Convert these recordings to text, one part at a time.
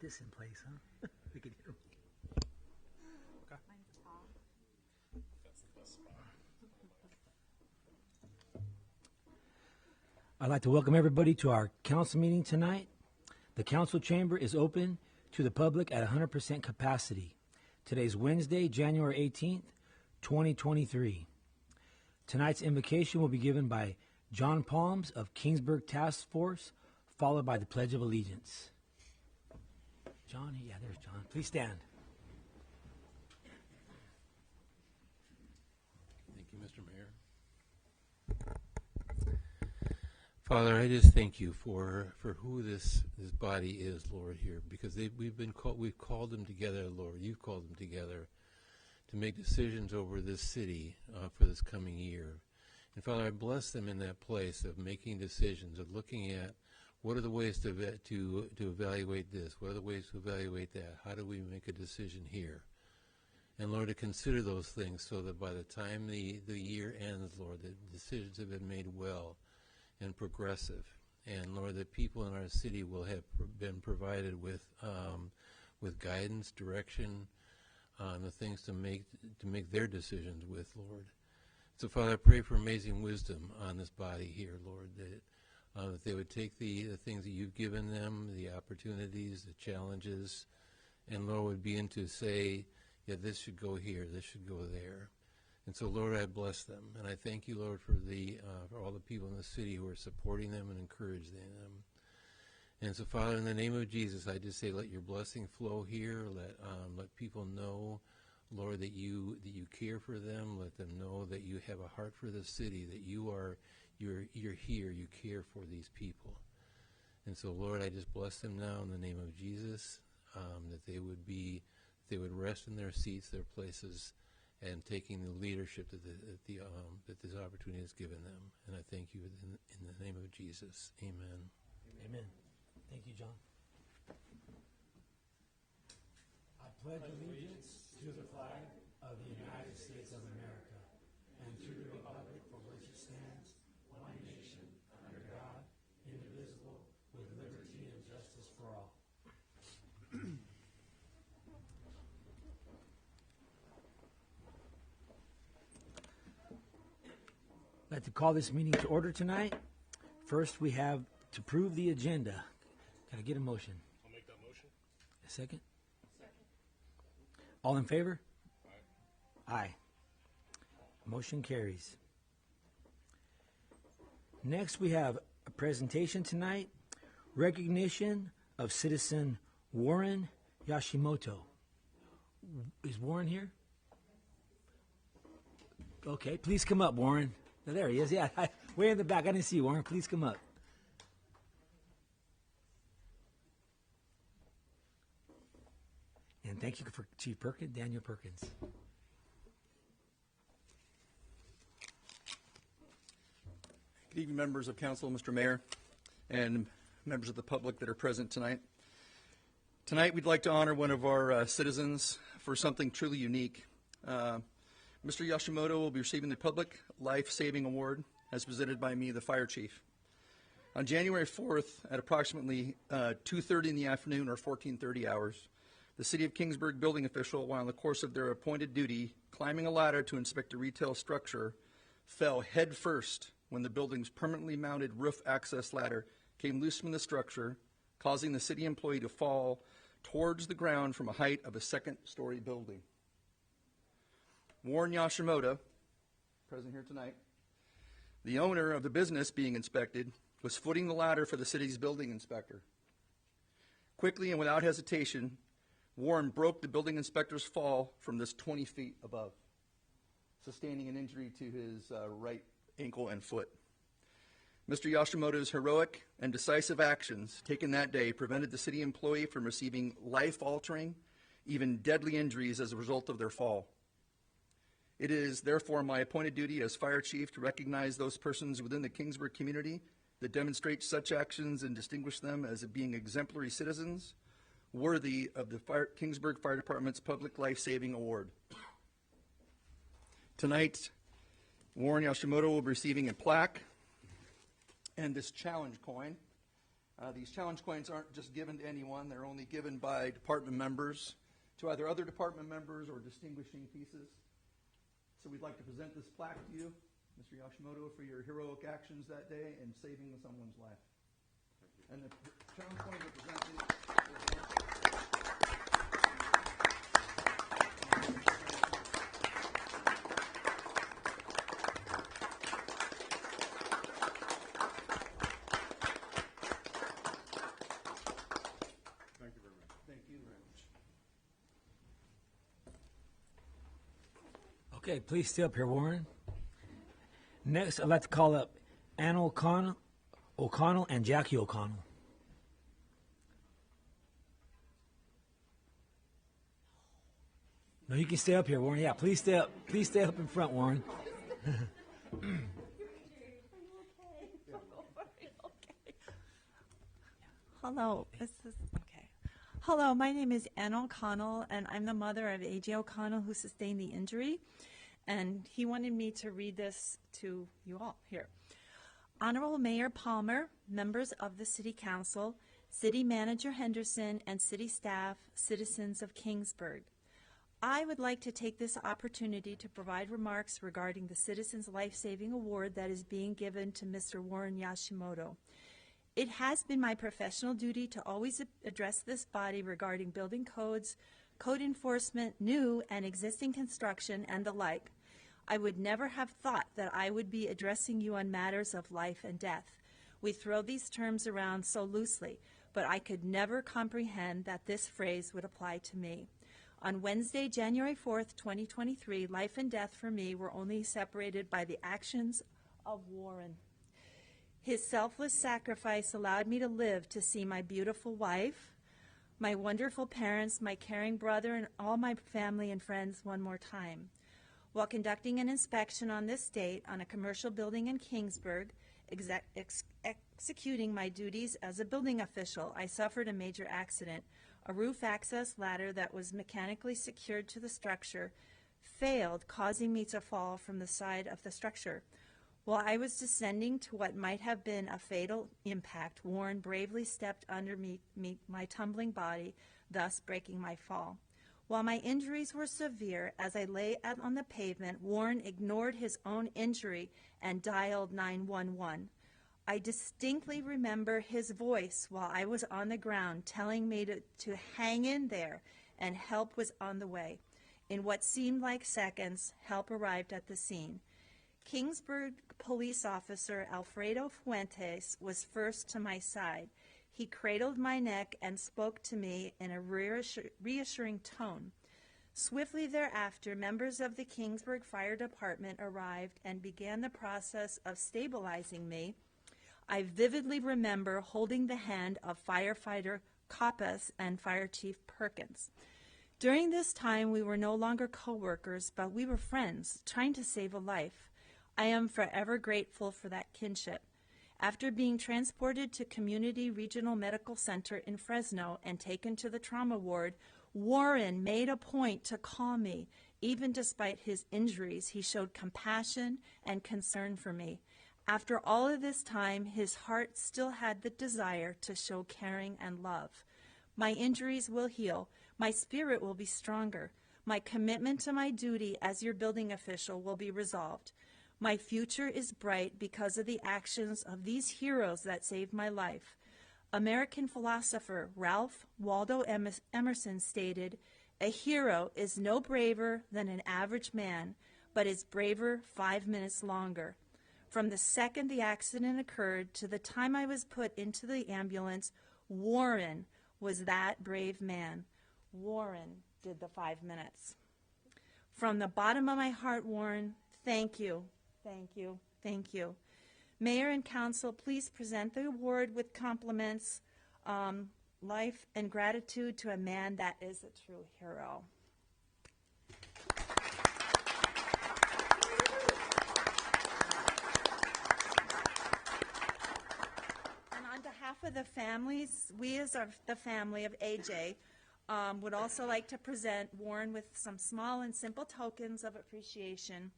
this in place, huh? We could hear 'em. I'd like to welcome everybody to our council meeting tonight. The council chamber is open to the public at 100% capacity. Today's Wednesday, January 18th, 2023. Tonight's invocation will be given by John Palms of Kingsburg Task Force, followed by the Pledge of Allegiance. John, yeah, there's John. Please stand. Thank you, Mr. Mayor. Father, I just thank you for who this body is, Lord, here, because we've called them together, Lord. You've called them together to make decisions over this city for this coming year. And Father, I bless them in that place of making decisions, of looking at what are the ways to evaluate this, what are the ways to evaluate that, how do we make a decision here? And Lord, to consider those things so that by the time the year ends, Lord, the decisions have been made well and progressive. And Lord, that people in our city will have been provided with guidance, direction, the things to make their decisions with, Lord. So Father, I pray for amazing wisdom on this body here, Lord, that they would take the things that you've given them, the opportunities, the challenges, and Lord, would begin to say, yeah, this should go here, this should go there. And so, Lord, I bless them. And I thank you, Lord, for all the people in the city who are supporting them and encouraging them. And so, Father, in the name of Jesus, I just say, let your blessing flow here. Let people know, Lord, that you care for them. Let them know that you have a heart for the city, that you're here, you care for these people. And so, Lord, I just bless them now in the name of Jesus, that they would rest in their seats, their places, and taking the leadership that this opportunity has given them. And I thank you in the name of Jesus. Amen. Amen. Thank you, John. I pledge allegiance to the flag of the United States of America and to the republic for which it stands, one nation, under God, indivisible, with liberty and justice for all. I'd like to call this meeting to order tonight. First, we have to approve the agenda. Can I get a motion? I'll make that motion. A second? Second. All in favor? Aye. Aye. Motion carries. Next, we have a presentation tonight. Recognition of citizen Warren Yashimoto. Is Warren here? Okay, please come up, Warren. Oh, there he is. Yeah, way in the back. I didn't see you, Warren. Please come up. And thank you for Chief Perkins, Daniel Perkins. Good evening, members of council, Mr. Mayor, and members of the public that are present tonight. Tonight, we'd like to honor one of our citizens for something truly unique. Mr. Yashimoto will be receiving the Public Life Saving Award as presented by me, the Fire Chief. On January 4th at approximately 2:30 in the afternoon or 14:30 hours, the City of Kingsburg building official, while in the course of their appointed duty, climbing a ladder to inspect a retail structure, fell head first when the building's permanently mounted roof access ladder came loose from the structure, causing the city employee to fall towards the ground from a height of a second-story building. Warren Yashimoto, present here tonight, the owner of the business being inspected, was footing the ladder for the city's building inspector. Quickly and without hesitation, Warren broke the building inspector's fall from this 20 feet above, sustaining an injury to his right ankle and foot. Mr. Yashimoto's heroic and decisive actions taken that day prevented the city employee from receiving life-altering, even deadly injuries as a result of their fall. It is therefore my appointed duty as fire chief to recognize those persons within the Kingsburg community that demonstrate such actions and distinguish them as being exemplary citizens worthy of the Kingsburg Fire Department's Public Life Saving Award. Tonight, Warren Yashimoto will be receiving a plaque and this challenge coin These challenge coins aren't just given to anyone. They're only given by department members to either other department members or distinguishing pieces. So we'd like to present this plaque to you, Mr. Yashimoto, for your heroic actions that day and saving someone's life. And the challenge coins are presented. Thank you very much. Thank you very much. Okay, please stay up here, Warren. Next, I'd like to call up Anna O'Connell and Jackie O'Connell. No, you can stay up here, Warren. Yeah, please stay up. Please stay up in front, Warren. Hello, okay. Hello, my name is Ann O'Connell, and I'm the mother of A.J. O'Connell, who sustained the injury. And he wanted me to read this to you all here. Honorable Mayor Palmer, members of the City Council, City Manager Henderson, and city staff, citizens of Kingsburg. I would like to take this opportunity to provide remarks regarding the Citizens Life-Saving Award that is being given to Mr. Warren Yashimoto. It has been my professional duty to always address this body regarding building codes, code enforcement, new and existing construction, and the like. I would never have thought that I would be addressing you on matters of life and death. We throw these terms around so loosely, but I could never comprehend that this phrase would apply to me. On Wednesday, January 4th, 2023, life and death for me were only separated by the actions of Warren. His selfless sacrifice allowed me to live to see my beautiful wife, my wonderful parents, my caring brother, and all my family and friends one more time. While conducting an inspection on this date on a commercial building in Kingsburg, executing my duties as a building official, I suffered a major accident. A roof access ladder that was mechanically secured to the structure failed, causing me to fall from the side of the structure. While I was descending to what might have been a fatal impact, Warren bravely stepped under my tumbling body, thus breaking my fall. While my injuries were severe, as I lay out on the pavement, Warren ignored his own injury and dialed 911. I distinctly remember his voice while I was on the ground telling me to hang in there and help was on the way. In what seemed like seconds, help arrived at the scene. Kingsburg police officer Alfredo Fuentes was first to my side. He cradled my neck and spoke to me in a reassuring tone. Swiftly thereafter, members of the Kingsburg Fire Department arrived and began the process of stabilizing me. I vividly remember holding the hand of firefighter Coppas and Fire Chief Perkins. During this time, we were no longer co-workers, but we were friends, trying to save a life. I am forever grateful for that kinship. After being transported to Community Regional Medical Center in Fresno and taken to the trauma ward, Warren made a point to call me. Even despite his injuries, he showed compassion and concern for me. After all of this time, his heart still had the desire to show caring and love. My injuries will heal. My spirit will be stronger. My commitment to my duty as your building official will be resolved. My future is bright because of the actions of these heroes that saved my life. American philosopher Ralph Waldo Emerson stated, "A hero is no braver than an average man, but is braver 5 minutes longer." From the second the accident occurred to the time I was put into the ambulance, Warren was that brave man. Warren did the 5 minutes. From the bottom of my heart, Warren, thank you, thank you, thank you. Mayor and council, please present the award with compliments, life, and gratitude to a man that is a true hero. On behalf of the families, we as the family of AJ would also like to present Warren with some small and simple tokens of appreciation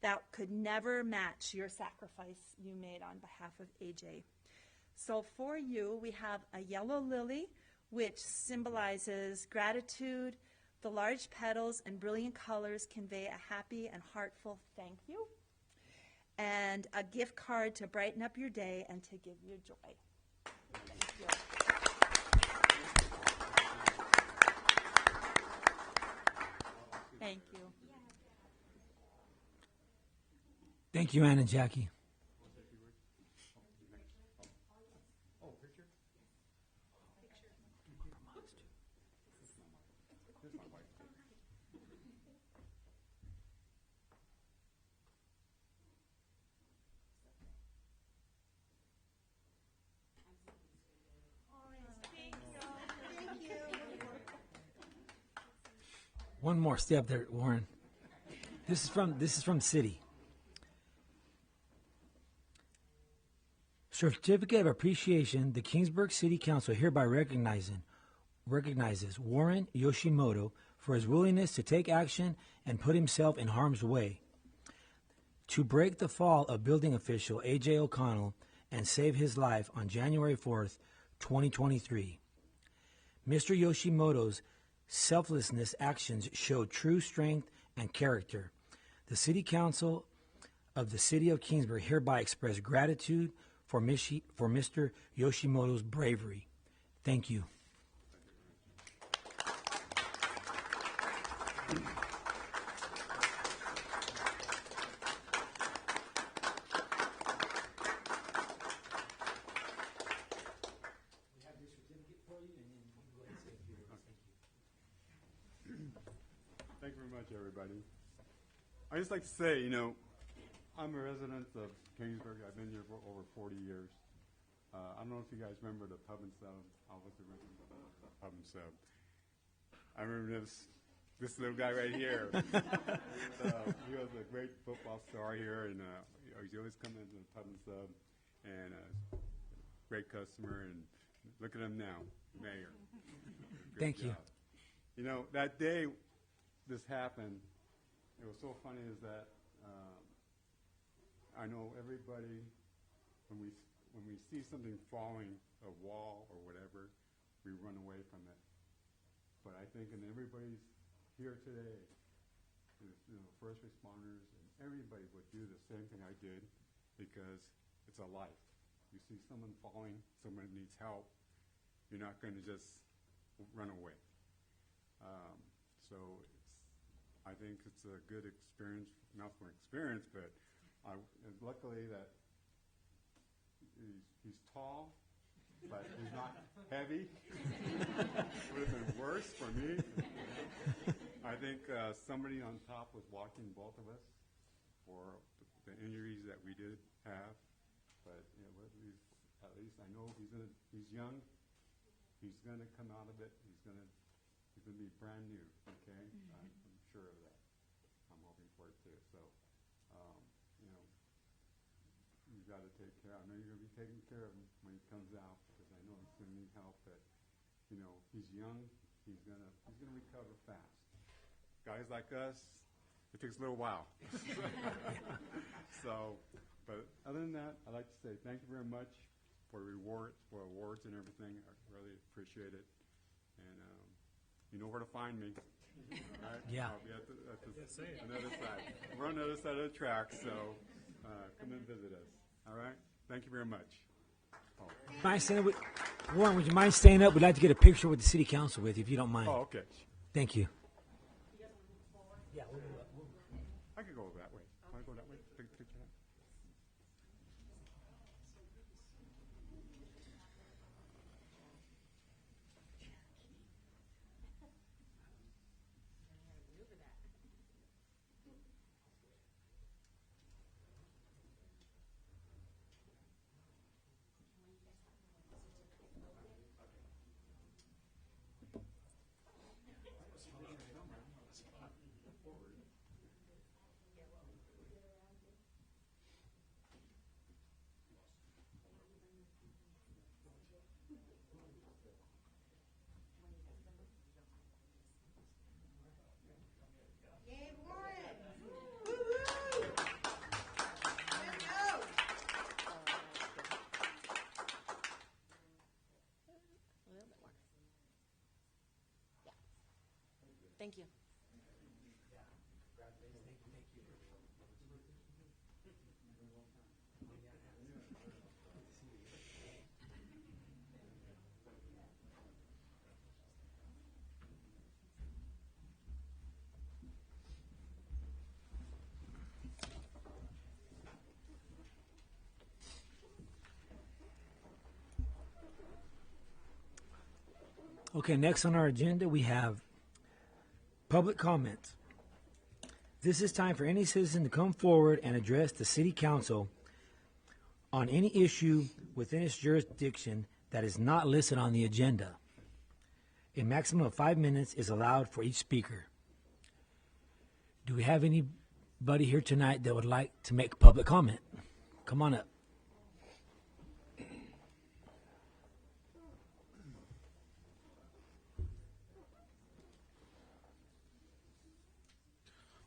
that could never match your sacrifice you made on behalf of AJ. So for you, we have a yellow lily, which symbolizes gratitude. The large petals and brilliant colors convey a happy and heartful thank you. And a gift card to brighten up your day and to give you joy. Thank you. Thank you. Thank you, Ann and Jackie. One more. Stay up there, Warren. This is from city. Certificate of Appreciation. The Kingsburg City Council hereby recognizes Warren Yoshimoto for his willingness to take action and put himself in harm's way to break the fall of building official A.J. O'Connell and save his life on January 4th, 2023. Mr. Yoshimoto's selflessness actions showed true strength and character. The City Council of the City of Kingsburg hereby express gratitude for Mr. Yoshimoto's bravery. Thank you. Thank you very much, everybody. I just like to say, I'm a resident of Kingsburg. I've been here for over 40 years. I don't know if you guys remember the Pub and Sub. I was the resident of the Pub and Sub. I remember this little guy right here. He was a great football star here, and he's always coming into the Pub and Sub, and great customer. And look at him now, mayor. Great Thank you. job. That day this happened, it was so funny is that I know everybody, when we see something falling, a wall or whatever, we run away from it. But I think, and everybody's here today, first responders and everybody would do the same thing I did, because it's a life. You see someone falling, someone needs help, you're not going to just run away. So I think it's a good experience, not for experience, but luckily that he's tall, but he's not heavy. Would have been worse for me. I think somebody on top was watching both of us for the injuries that we did have. But at least I know he's young. He's going to come out of it. He's going to be brand new. Okay, I'm sure of that. I'm hoping for it too. So, you've got to take care. I know you're going to be taking care of him when he comes out, because I know he's going to need help. But he's young. He's going to recover fast. Guys like us, it takes a little while. So, but other than that, I'd like to say thank you very much for awards and everything. I really appreciate it. And you know where to find me. Right? Yeah. I'll be at another side. We're on the other side of the track, so come and visit us. All right? Thank you very much. Mind staying up Warren, would you mind staying up? We'd like to get a picture with the city council with you, if you don't mind. Oh, okay. Thank you. I could go that way. Want to go that way? Take a picture of that? Thank you. Okay, next on our agenda, we have public comments. This is time for any citizen to come forward and address the city council on any issue within its jurisdiction that is not listed on the agenda. A maximum of 5 minutes is allowed for each speaker. Do we have anybody here tonight that would like to make public comment? Come on up.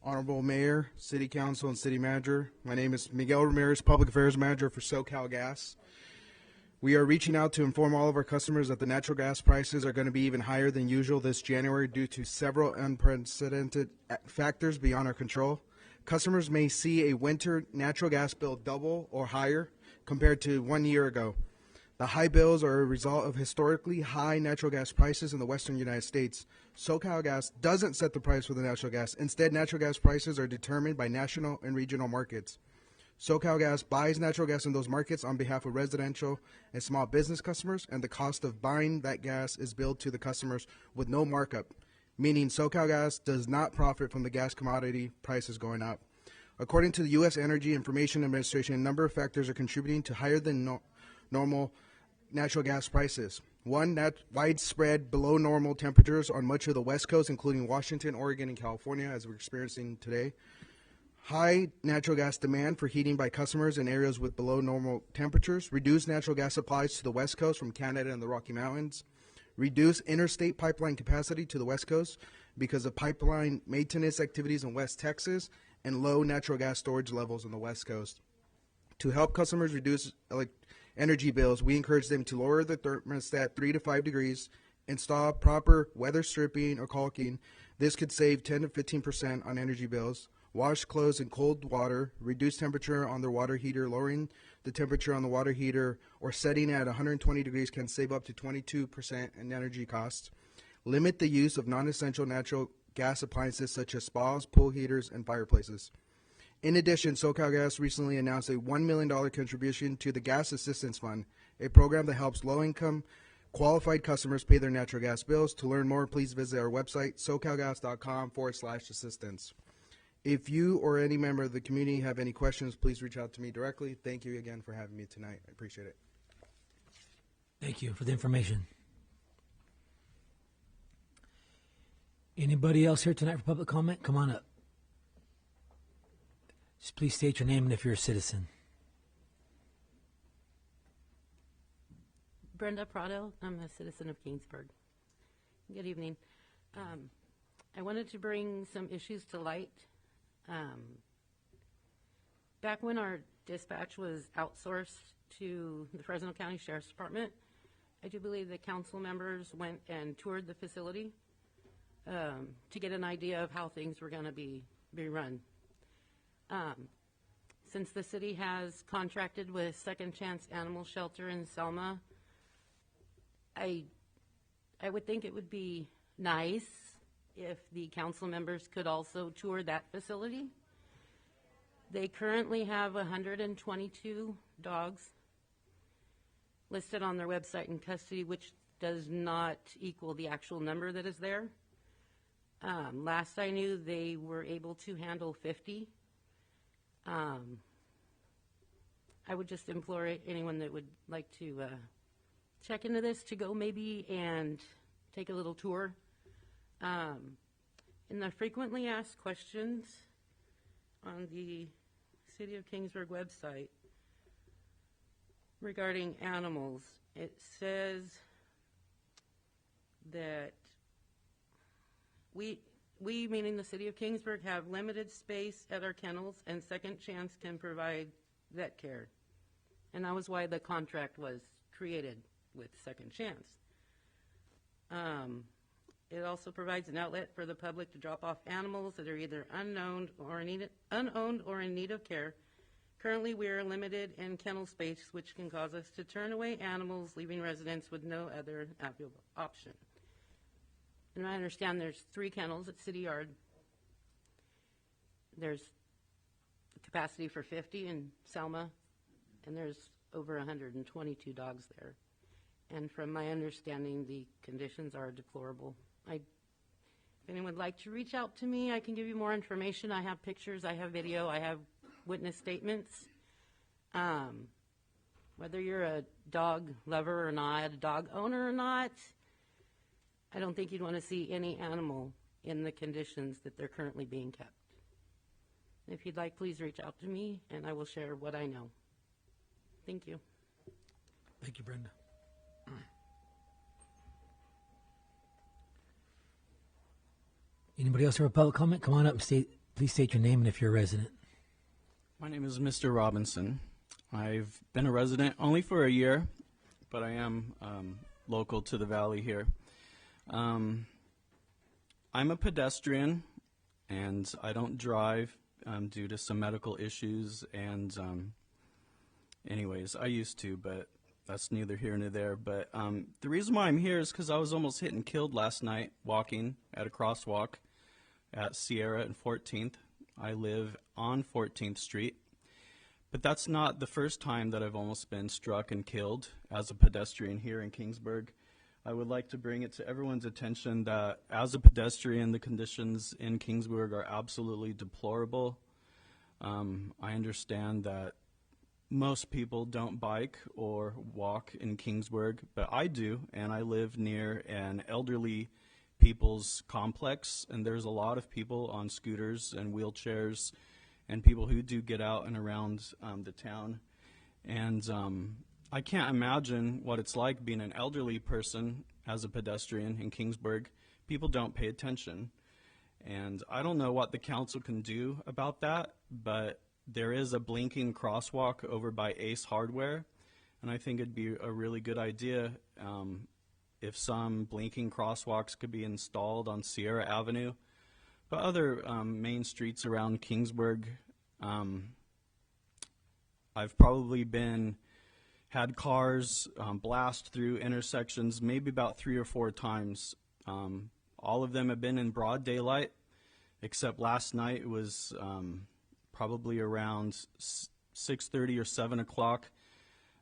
Honorable Mayor, City Council, and City Manager. My name is Miguel Ramirez, Public Affairs Manager for SoCal Gas. We are reaching out to inform all of our customers that the natural gas prices are going to be even higher than usual this January due to several unprecedented factors beyond our control. Customers may see a winter natural gas bill double or higher compared to 1 year ago. The high bills are a result of historically high natural gas prices in the western United States. SoCal Gas doesn't set the price for the natural gas. Instead, natural gas prices are determined by national and regional markets. SoCal Gas buys natural gas in those markets on behalf of residential and small business customers, and the cost of buying that gas is billed to the customers with no markup, meaning SoCal Gas does not profit from the gas commodity prices going up. According to the U.S. Energy Information Administration, a number of factors are contributing to higher than normal natural gas prices. One, widespread below normal temperatures on much of the West Coast, including Washington, Oregon, and California, as we're experiencing today. High natural gas demand for heating by customers in areas with below normal temperatures. Reduced natural gas supplies to the West Coast from Canada and the Rocky Mountains. Reduced interstate pipeline capacity to the West Coast because of pipeline maintenance activities in West Texas and low natural gas storage levels on the West Coast. To help customers reduce energy bills, we encourage them to lower the thermostat 3 to 5 degrees, install proper weather stripping or caulking. This could save 10 to 15% on energy bills. Wash clothes in cold water, reduce temperature on the water heater. Lowering the temperature on the water heater or setting at 120 degrees can save up to 22% in energy costs. Limit the use of non-essential natural gas appliances such as spas, pool heaters, and fireplaces. In addition, SoCal Gas recently announced a $1 million contribution to the Gas Assistance Fund, a program that helps low-income, qualified customers pay their natural gas bills. To learn more, please visit our website, socalgas.com/assistance. If you or any member of the community have any questions, please reach out to me directly. Thank you again for having me tonight. I appreciate it. Thank you for the information. Anybody else here tonight for public comment? Come on up. Just please state your name and if you're a citizen. Brenda Prado. I'm a citizen of Kingsburg. Good evening. I wanted to bring some issues to light. Back when our dispatch was outsourced to the Fresno County Sheriff's Department, I do believe the council members went and toured the facility to get an idea of how things were going to be run. Since the city has contracted with Second Chance Animal Shelter in Selma, I would think it would be nice if the council members could also tour that facility. They currently have 122 dogs listed on their website in custody, which does not equal the actual number that is there. Last I knew, they were able to handle 50. I would just implore anyone that would like to check into this to go maybe and take a little tour. In the frequently asked questions on the City of Kingsburg website regarding animals, it says that we, meaning the City of Kingsburg, have limited space at our kennels, and Second Chance can provide vet care. And that was why the contract was created with Second Chance. It also provides an outlet for the public to drop off animals that are either unowned or in need of care. Currently, we are limited in kennel space, which can cause us to turn away animals, leaving residents with no other option. And I understand there's 3 kennels at City Yard. There's capacity for 50 in Selma, and there's over 122 dogs there. And from my understanding, the conditions are deplorable. If anyone would like to reach out to me, I can give you more information. I have pictures, I have video, I have witness statements. Whether you're a dog lover or not, a dog owner or not, I don't think you'd want to see any animal in the conditions that they're currently being kept. If you'd like, please reach out to me, and I will share what I know. Thank you. Thank you, Brenda. Anybody else have a public comment? Come on up and please state your name and if you're a resident. My name is Mr. Robinson. I've been a resident only for a year, but I am local to the valley here. I'm a pedestrian, and I don't drive due to some medical issues. And anyways, I used to, but that's neither here nor there. But the reason why I'm here is because I was almost hit and killed last night walking at a crosswalk at Sierra and 14th. I live on 14th Street. But that's not the first time that I've almost been struck and killed as a pedestrian here in Kingsburg. I would like to bring it to everyone's attention that as a pedestrian, the conditions in Kingsburg are absolutely deplorable. I understand that most people don't bike or walk in Kingsburg, but I do, and I live near an elderly people's complex, and there's a lot of people on scooters and wheelchairs and people who do get out and around the town. And I can't imagine what it's like being an elderly person as a pedestrian in Kingsburg. People don't pay attention. And I don't know what the council can do about that, but there is a blinking crosswalk over by Ace Hardware, and I think it'd be a really good idea if some blinking crosswalks could be installed on Sierra Avenue. But other main streets around Kingsburg, I've probably had cars blast through intersections maybe about 3 or 4 times. All of them have been in broad daylight, except last night it was probably around 6:30 or 7 o'clock.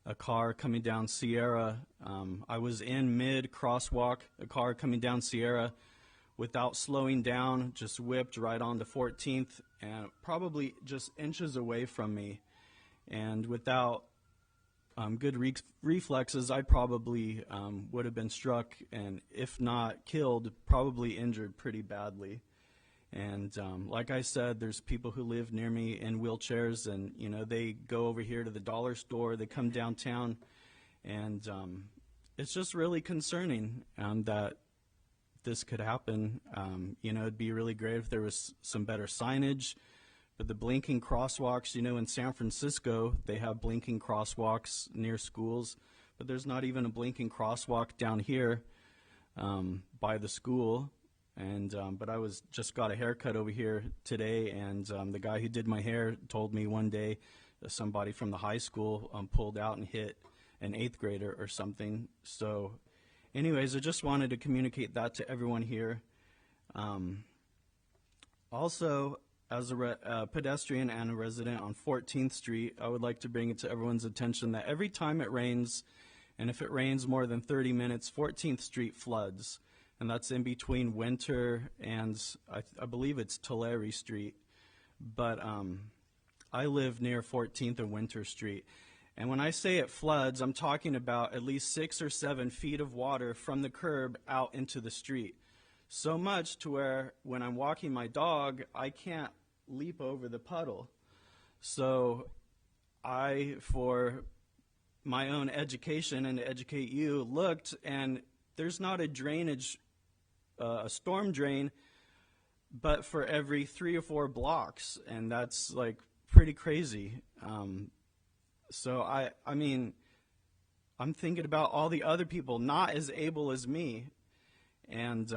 A car coming down Sierra. I was in mid crosswalk, a car coming down Sierra without slowing down, just whipped right onto 14th and probably just inches away from me. And without good reflexes, I probably would have been struck and, if not killed, probably injured pretty badly. And like I said, there's people who live near me in wheelchairs, and they go over here to the dollar store, they come downtown, and it's just really concerning that this could happen. It'd be really great if there was some better signage. But the blinking crosswalks, in San Francisco, they have blinking crosswalks near schools, but there's not even a blinking crosswalk down here by the school. And but I just got a haircut over here today, and the guy who did my hair told me one day somebody from the high school pulled out and hit an 8th grader or something. So anyways, I just wanted to communicate that to everyone here. Also, as a pedestrian and a resident on 14th Street, I would like to bring it to everyone's attention that every time it rains, and if it rains more than 30 minutes, 14th Street floods. And that's in between Winter and I believe it's Tulare Street. But I live near 14th and Winter Street. And when I say it floods, I'm talking about at least 6 or 7 feet of water from the curb out into the street. So much to where when I'm walking my dog, I can't leap over the puddle. So I, for my own education and to educate you, looked, and there's not a drainage, a storm drain, but for every 3 or 4 blocks, and that's like pretty crazy. So I mean, I'm thinking about all the other people not as able as me, And,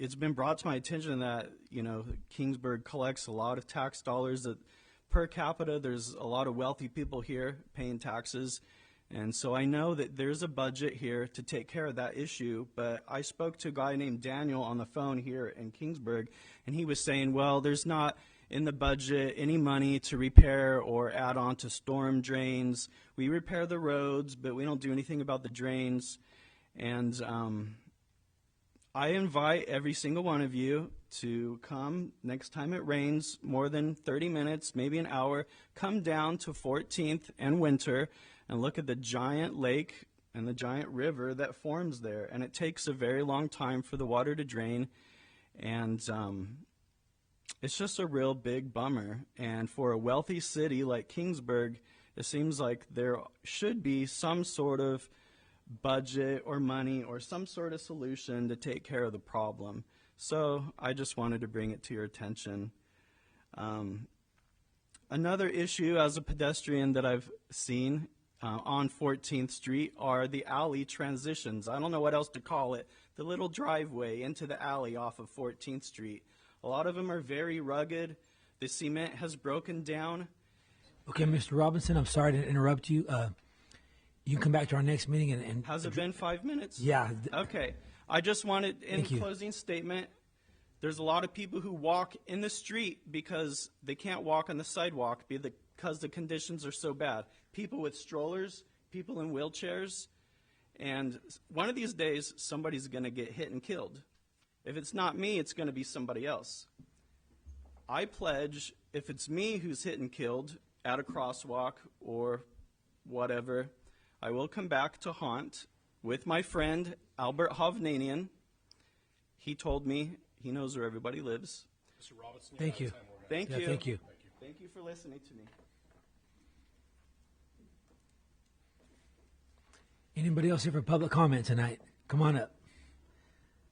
it's been brought to my attention that, Kingsburg collects a lot of tax dollars. That per capita, there's a lot of wealthy people here paying taxes. And so I know that there's a budget here to take care of that issue, but I spoke to a guy named Daniel on the phone here in Kingsburg, and he was saying, well, there's not in the budget any money to repair or add on to storm drains. We repair the roads, but we don't do anything about the drains. And I invite every single one of you to come next time it rains, more than 30 minutes, maybe an hour, come down to 14th and Winter and look at the giant lake and the giant river that forms there. And it takes a very long time for the water to drain. And it's just a real big bummer. And for a wealthy city like Kingsburg, it seems like there should be some sort of budget or money or some sort of solution to take care of the problem. So I just wanted to bring it to your attention. Another issue as a pedestrian that I've seen on 14th Street are the alley transitions. I don't know what else to call it. The little driveway into the alley off of 14th Street. A lot of them are very rugged. The cement has broken down. Okay, Mr. Robinson, I'm sorry to interrupt you. You can come back to our next meeting and Has it been 5 minutes? Yeah. Okay. I just wanted, in Thank you. closing statement, there's a lot of people who walk in the street because they can't walk on the sidewalk because the conditions are so bad. People with strollers, people in wheelchairs, and one of these days somebody's going to get hit and killed. If it's not me, it's going to be somebody else. I pledge, if it's me who's hit and killed at a crosswalk or whatever, I will come back to haunt with my friend Albert Hovnanian. He told me he knows where everybody lives. Mr. Robinson, Thank you. Thank Yeah, you. thank you. Thank you for listening to me. Anybody else here for public comment tonight? Come on up.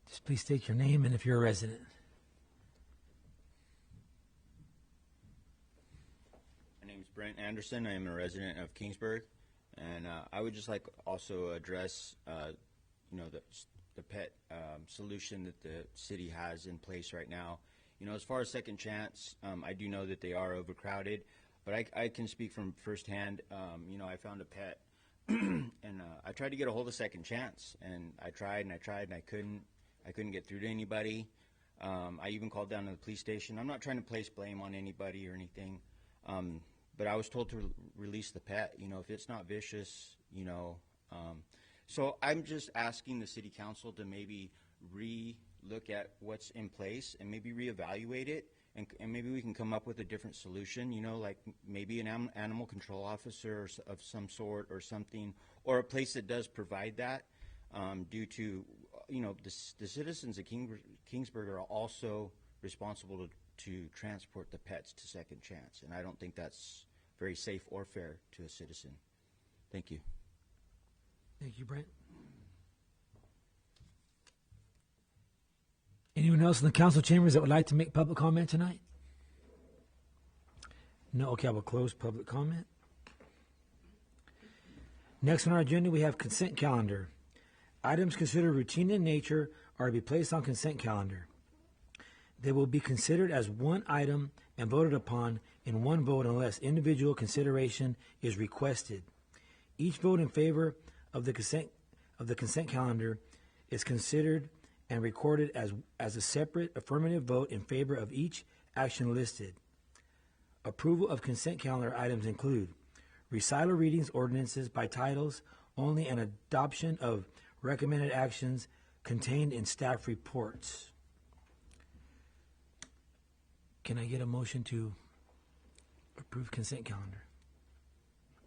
Just please state your name and if you're a resident. My name is Brent Anderson. I am a resident of Kingsburg, and I would just like also address, the pet solution that the city has in place right now. As far as Second Chance, I do know that they are overcrowded, but I can speak from firsthand. I found a pet, and I tried to get a hold of Second Chance, and I tried and I tried and I couldn't get through to anybody. I even called down to the police station. I'm not trying to place blame on anybody or anything, but I was told to release the pet. If it's not vicious, So I'm just asking the city council to maybe re-look at what's in place and maybe reevaluate it, and maybe we can come up with a different solution, like maybe an animal control officer of some sort or something, or a place that does provide that, due to, the citizens of Kingsburg are also responsible to transport the pets to Second Chance, and I don't think that's very safe or fair to a citizen. Thank you. Thank you, Brent. Anyone else in the council chambers that would like to make public comment tonight? No? Okay, I will close public comment. Next on our agenda, we have consent calendar. Items considered routine in nature are to be placed on consent calendar. They will be considered as one item and voted upon in one vote unless individual consideration is requested. Each vote in favor of the consent calendar is considered and recorded as a separate affirmative vote in favor of each action listed. Approval of consent calendar items include recital readings, ordinances by titles only, and adoption of recommended actions contained in staff reports. Can I get a motion to approve consent calendar?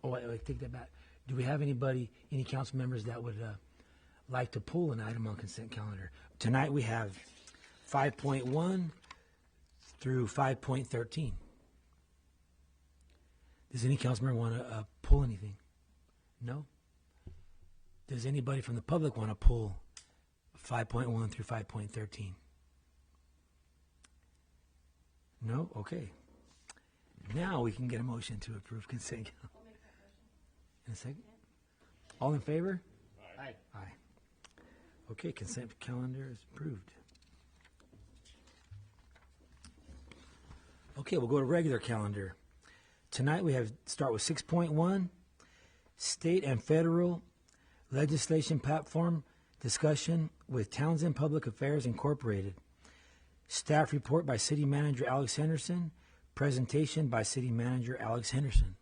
Oh, wait, take that back. Do we have any council members that would like to pull an item on consent calendar? Tonight we have 5.1 through 5.13. Does any council member want to pull anything? No? Does anybody from the public want to pull 5.1 through 5.13? No? Okay. Now we can get a motion to approve consent calendar. In a second. All in favor? Aye. Aye. Okay, consent calendar is approved. Okay, we'll go to regular calendar. Tonight we have start with 6.1, state and federal legislation platform discussion with Townsend Public Affairs Incorporated. Staff report by City Manager Alex Henderson. Presentation by City Manager Alex Henderson.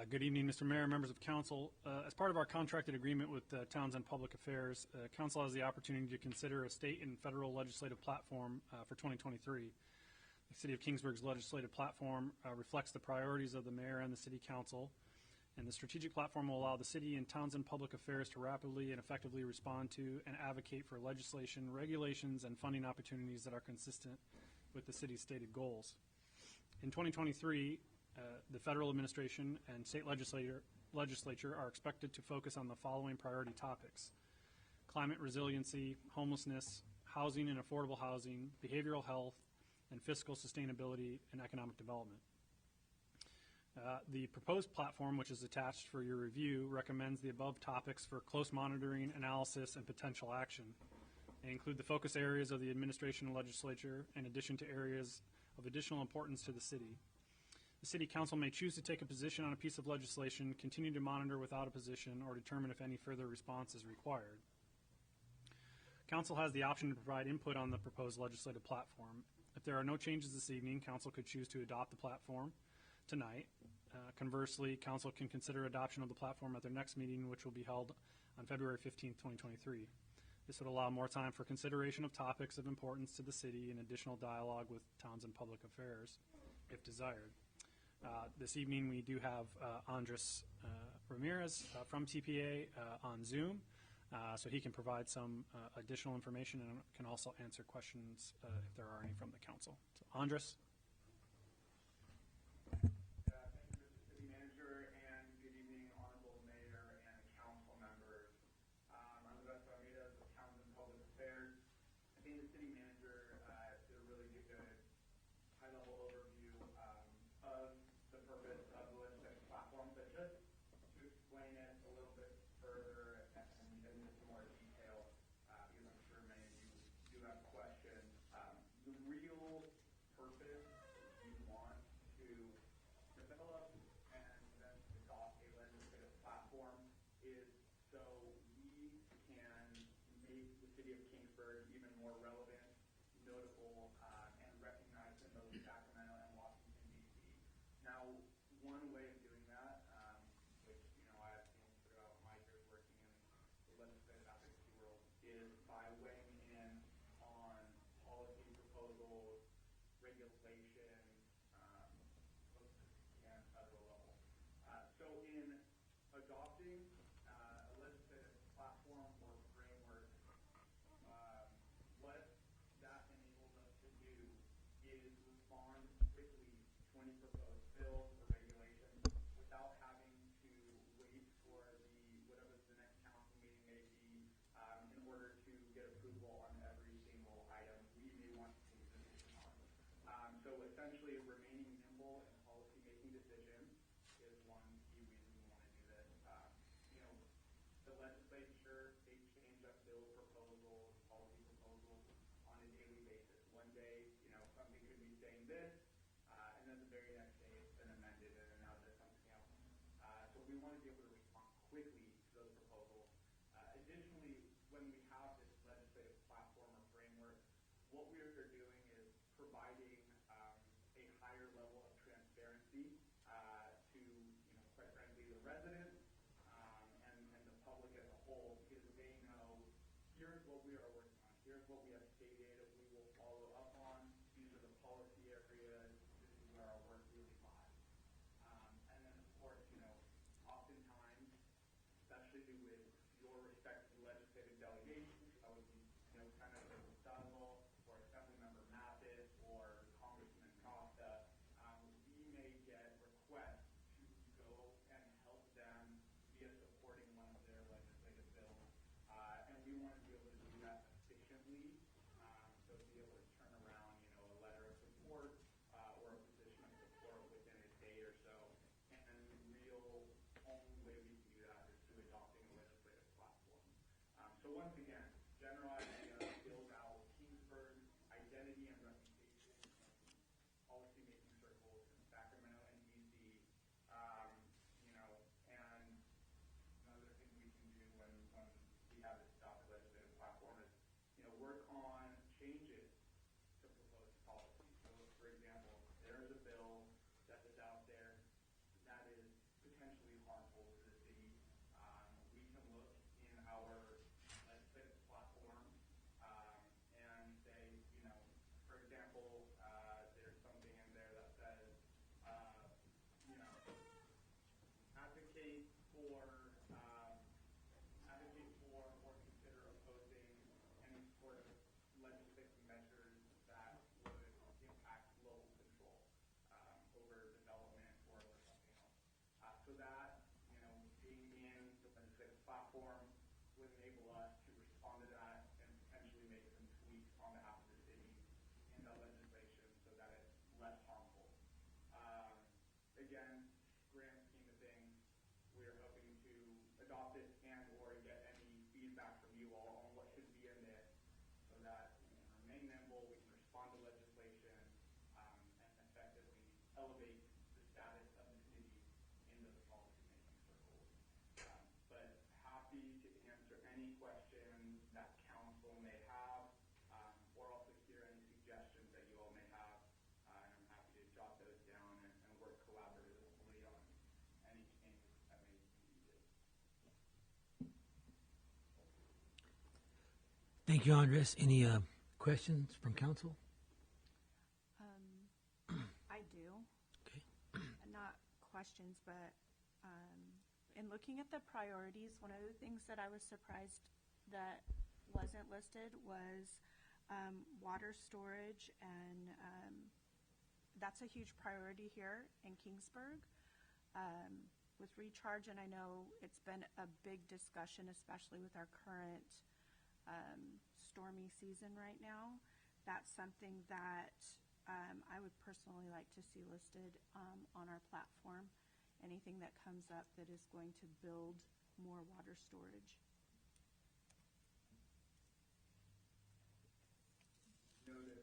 Good evening, Mr. Mayor, members of council. As part of our contracted agreement with Townsend Public Affairs, council has the opportunity to consider a state and federal legislative platform for 2023. The City of Kingsburg's legislative platform reflects the priorities of the mayor and the city council, and the strategic platform will allow the city and Townsend Public Affairs to rapidly and effectively respond to and advocate for legislation, regulations, and funding opportunities that are consistent with the city's stated goals. In 2023, the federal administration and state legislature are expected to focus on the following priority topics: climate resiliency, homelessness, housing and affordable housing, behavioral health, and fiscal sustainability and economic development. The proposed platform, which is attached for your review, recommends the above topics for close monitoring, analysis, and potential action. They include the focus areas of the administration and legislature, in addition to areas of additional importance to the city. The City Council may choose to take a position on a piece of legislation, continue to monitor without a position, or determine if any further response is required. Council has the option to provide input on the proposed legislative platform. If there are no changes this evening, Council could choose to adopt the platform tonight. Conversely, Council can consider adoption of the platform at their next meeting, which will be held on February 15th, 2023. This would allow more time for consideration of topics of importance to the city and additional dialogue with Townsend Public Affairs, if desired. This evening we do have Andres Ramirez from TPA on Zoom, so he can provide some additional information and can also answer questions if there are any from the council. So, Andres. Thank you, Mr. City Manager, and good evening, Honorable Mayor and council members. I'm Andres Ramirez of Townsend Public Affairs. I think the City Manager did a really good high-level overview of the purpose of the legislative platform, but just to explain it a little bit further and get into some more detail, because I'm sure many of you do have questions. The real purpose we want to develop and then adopt a legislative platform is so we can make the city of Kingsburg even more relevant, notable, and recognized in both Sacramento and Washington, D.C. Now, one way of doing that, which I've seen throughout my years working in the legislative advocacy world, is by weighing in on policy proposals, regulation, both and federal level. So in adopting a legislative platform or framework, what that enables us to do is respond quickly to any proposed bills or regulations without having to wait for whatever the next council meeting may be in order to get approval on every single item we may want to take a position on. So essentially, remaining nimble in policy-making decisions is one key reason we want to do this. The legislature, they change up bill proposals, policy proposals on a daily basis. One day, something could be saying this, and then the very next day it's been amended and now there's something else. So we want to be able to respond quickly to those proposals. Additionally, when we have this legislative platform or framework, what we are doing is providing a higher level of transparency to, quite frankly, the residents and the public as a whole, because they know here's what we are working on, here's what we have stated we will follow up on, these are the policy areas, this is where our work really lies. And then, of course, oftentimes, especially with your respective legislative delegations, that would be, Senator Gustavo or Assemblymember Mathis or Congressman Costa, we may get requests to go and help them via supporting one of their legislative bills. And we want to be able to do that efficiently, so to be able to turn around, a letter of support or a position of support within a day or so. And the real only way we can do that is through adopting a legislative platform. So So once again, general idea, build out Kingsburg identity and reputation in policy-making circles in Sacramento and DC. You know, and another thing we can do when we have this adopted legislative platform is, you know, work on changes to proposed policy. So, for example, there is a bill that is out there that is potentially harmful to the city. We can look in our legislative platform and say, you know, for example, there's something in there that says, you know, advocate for or consider opposing any sort of legislative measures that would impact local control over development or over something else. So that, you know, being in the legislative platform would enable us to respond to that and potentially make some tweaks on behalf of the city in the legislation so that it's less harmful. Again, grand scheme of things, we're hoping to adopt it and or get any feedback from you all on what should be in it so that we can remain nimble, we can respond to legislation, and effectively elevate the status of the city into the policy-making circles. But happy to answer any questions that council may have, or also hear any suggestions that you all may have. And I'm happy to jot those down and work collaboratively on any changes that may be needed. Thank you, Andres. Any questions from council? I do. Okay. Not questions, but in looking at the priorities, one of the things that I was surprised that wasn't listed was water storage, and that's a huge priority here in Kingsburg. With recharge, and I know it's been a big discussion, especially with our current stormy season right now. That's something that I would personally like to see listed on our platform. Anything that comes up that is going to build more water storage. Noted.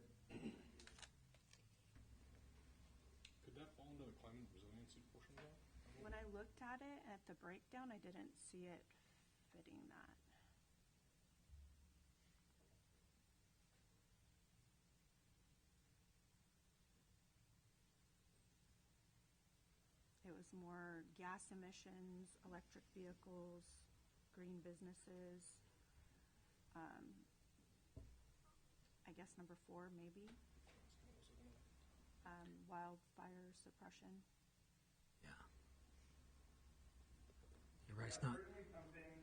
Could that fall into the climate resiliency portion of that? When I looked at it at the breakdown, I didn't see it fitting that. It was more gas emissions, electric vehicles, green businesses. I guess number 4 maybe. Wildfire suppression. Yeah. You're right. It's not. Certainly something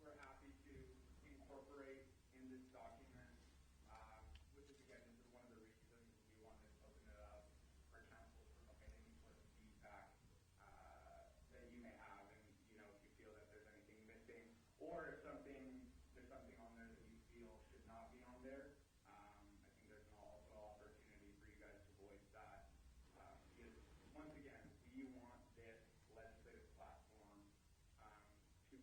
we're happy to incorporate in this document, which is, again, this is one of the reasons we wanted to open it up for council to look at any sort of feedback that you may have, and, you know, if you feel that there's anything missing, or if there's something on there that you feel should not be on there. I think there's also an opportunity for you guys to voice that. Because once again, we want this legislative platform to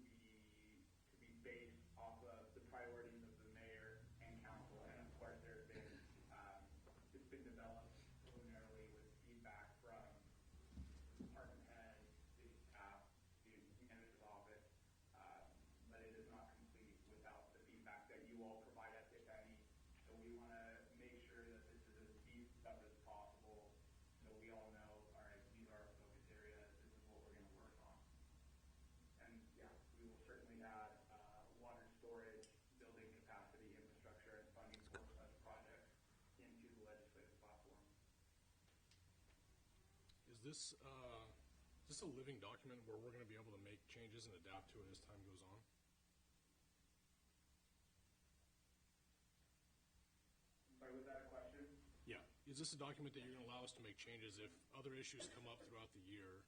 be based off of the priorities of the mayor and council, and of course there's been it's been developed preliminarily with feedback from department heads, city staff, the manager's office, but it is not complete without the feedback that you all provide us, if any. So we want to make sure that this is as beefed up as possible, so we all know, all right, these are our focus areas, this is what we're going to work on. And yeah, we will certainly add water storage, building capacity, infrastructure, and funding for such projects into the legislative platform. Is this a living document where we're going to be able to make changes and adapt to it as time goes on? Sorry, was that a question? Yeah. Is this a document that you're going to allow us to make changes if other issues come up throughout the year?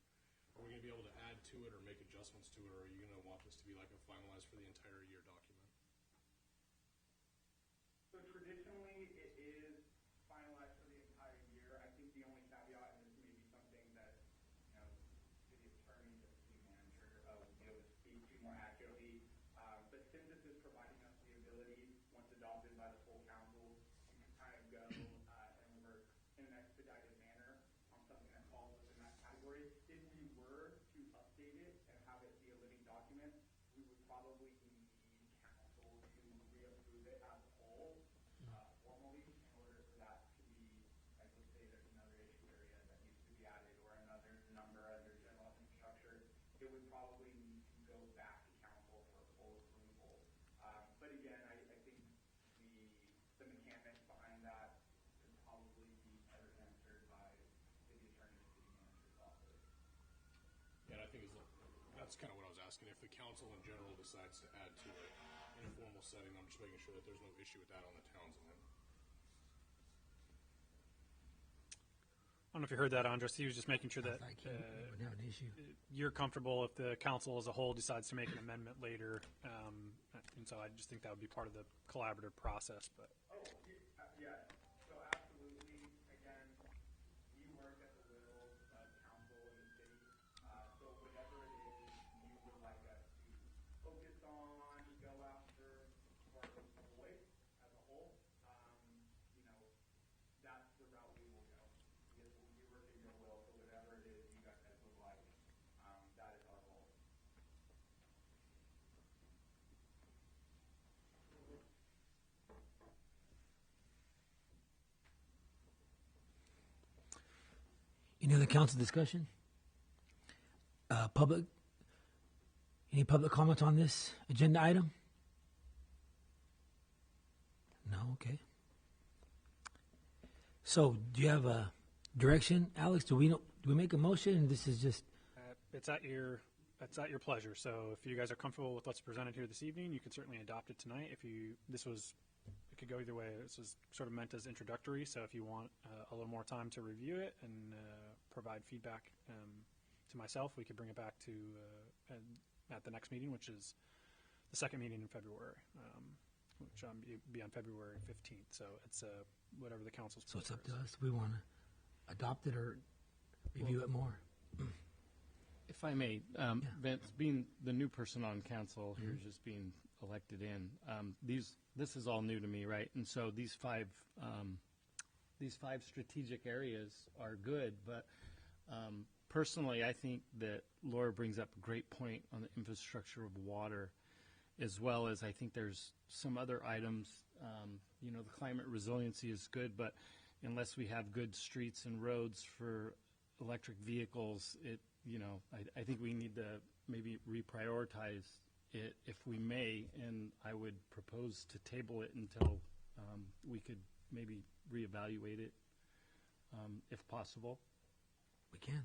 Are we going to be able to add to it or make adjustments to it, or are you going to want this to be like a finalized for the entire year document? So traditionally, it is finalized for the entire year. I think the only caveat, and this may be something that, you know, city attorney, the city manager would be able to speak to more accurately, but since this is that's kind of what I was asking. If the council in general decides to add to it in a formal setting, I'm just making sure that there's no issue with that on the town's end. I don't know if you heard that, Andres. He was just making sure that Wouldn't have an issue. you're comfortable if the council as a whole decides to make an amendment later. And so I just think that would be part of the collaborative process. But Oh, yeah, so absolutely, again, we work at the will of council in the city. So whatever it is you would like us to focus on, go after, or avoid as a whole, that's the route we will go. Because we work in your will, so whatever it is you guys would like, that is our goal. Any other council discussion? Any public comment on this agenda item? No, okay. So, do you have a direction, Alex? Do we make a motion, and this is just it's at your pleasure. So if you guys are comfortable with what's presented here this evening, you can certainly adopt it tonight. It could go either way. This was sort of meant as introductory. So if you want a little more time to review it and provide feedback to myself, we could bring it back to at the next meeting, which is the second meeting in February, which be on February 15th. So it's whatever the council's. so it's up to us. We want to adopt it or review it more. If I may, Vince, being the new person on council who's just being elected in, this is all new to me, right? And so these five strategic areas are good, but personally, I think that Laura brings up a great point on the infrastructure of water, as well as I think there's some other items. The climate resiliency is good, but unless we have good streets and roads for electric vehicles, I think we need to maybe reprioritize it if we may, and I would propose to table it until we could maybe reevaluate it if possible. We can.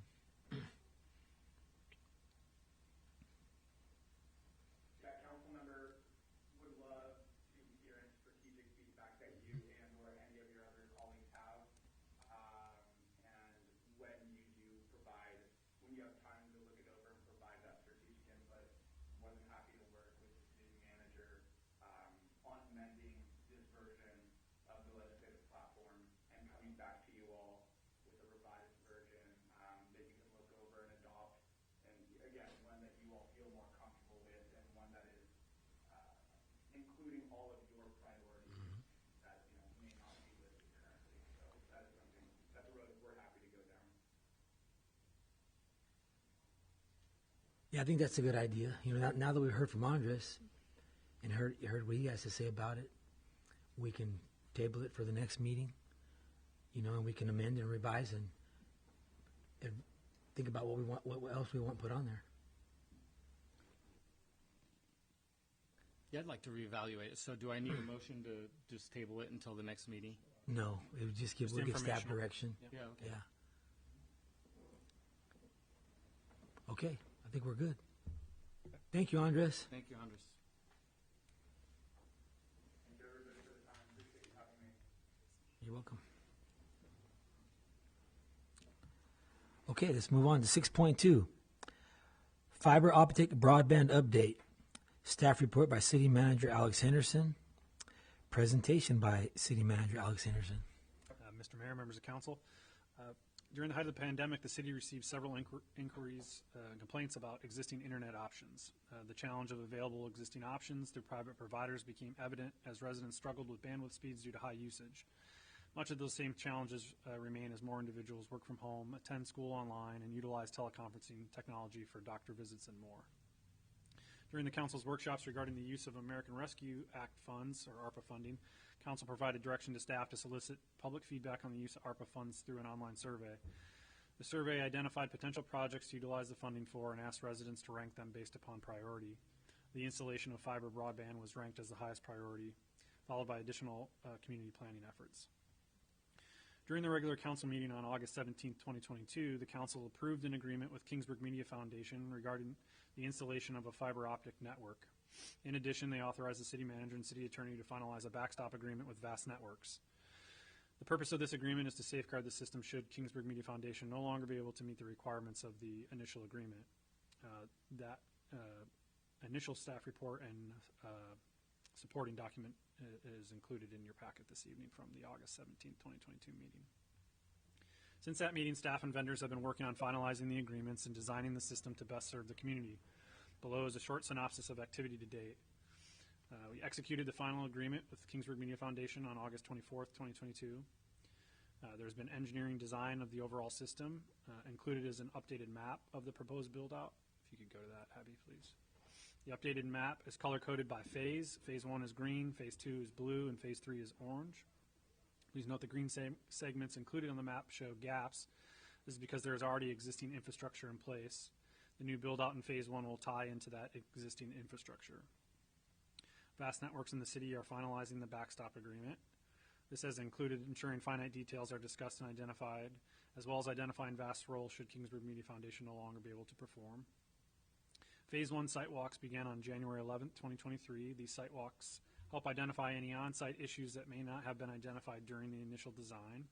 Yeah, council member would love to hear any strategic feedback that you and or any of your other colleagues have. And when you have time to look it over and provide that strategic input, more than happy to work with the city manager on amending this version of the legislative platform and coming back to you all with a revised version that you can look over and adopt. And again, one that you all feel more comfortable with and one that is including all of your priorities that may not be listed currently. So that is something, that's a road we're happy to go down. Yeah, I think that's a good idea. Now that we've heard from Andres and heard what he has to say about it, we can table it for the next meeting, and we can amend and revise and think about what we want, what else we want put on there. Yeah, I'd like to reevaluate it. So do I need a motion to just table it until the next meeting? No, it would just we'll get staff informational. direction. Yeah, okay. Yeah. Okay, I think we're good. Thank you, Andres. Thank you, Andres. Thank you everybody for the time. Appreciate you having me. You're welcome. Okay, let's move on to 6.2. Fiber optic broadband update. Staff report by City Manager Alex Henderson. Presentation by City Manager Alex Henderson. Mr. Mayor, members of council, during the height of the pandemic, the city received several inquiries and complaints about existing internet options. The challenge of available existing options through private providers became evident as residents struggled with bandwidth speeds due to high usage. Much of those same challenges remain as more individuals work from home, attend school online, and utilize teleconferencing technology for doctor visits and more. During the council's workshops regarding the use of American Rescue Act funds, or ARPA funding, council provided direction to staff to solicit public feedback on the use of ARPA funds through an online survey. The survey identified potential projects to utilize the funding for and asked residents to rank them based upon priority. The installation of fiber broadband was ranked as the highest priority, followed by additional community planning efforts. During the regular council meeting on August 17, 2022, the council approved an agreement with Kingsburg Media Foundation regarding the installation of a fiber optic network. In addition, they authorize the city manager and city attorney to finalize a backstop agreement with Vast Networks. The purpose of this agreement is to safeguard the system should Kingsburg Media Foundation no longer be able to meet the requirements of the initial agreement. That initial staff report and supporting document is included in your packet this evening from the August 17th, 2022 meeting. Since that meeting, staff and vendors have been working on finalizing the agreements and designing the system to best serve the community. Below is a short synopsis of activity to date. We executed the final agreement with Kingsburg Media Foundation on August 24th, 2022. There's been engineering design of the overall system. Included is an updated map of the proposed build-out. If you could go to that, Abby, please. The updated map is color-coded by phase. Phase 1 is green, Phase 2 is blue, and Phase 3 is orange. Please note the green segments included on the map show gaps. This is because there is already existing infrastructure in place. The new build-out in Phase 1 will tie into that existing infrastructure. Vast Networks in the city are finalizing the backstop agreement. This has included ensuring finite details are discussed and identified, as well as identifying Vast's role should Kingsburg Media Foundation no longer be able to perform. Phase 1 site walks began on January 11th, 2023. These site walks help identify any on-site issues that may not have been identified during the initial design.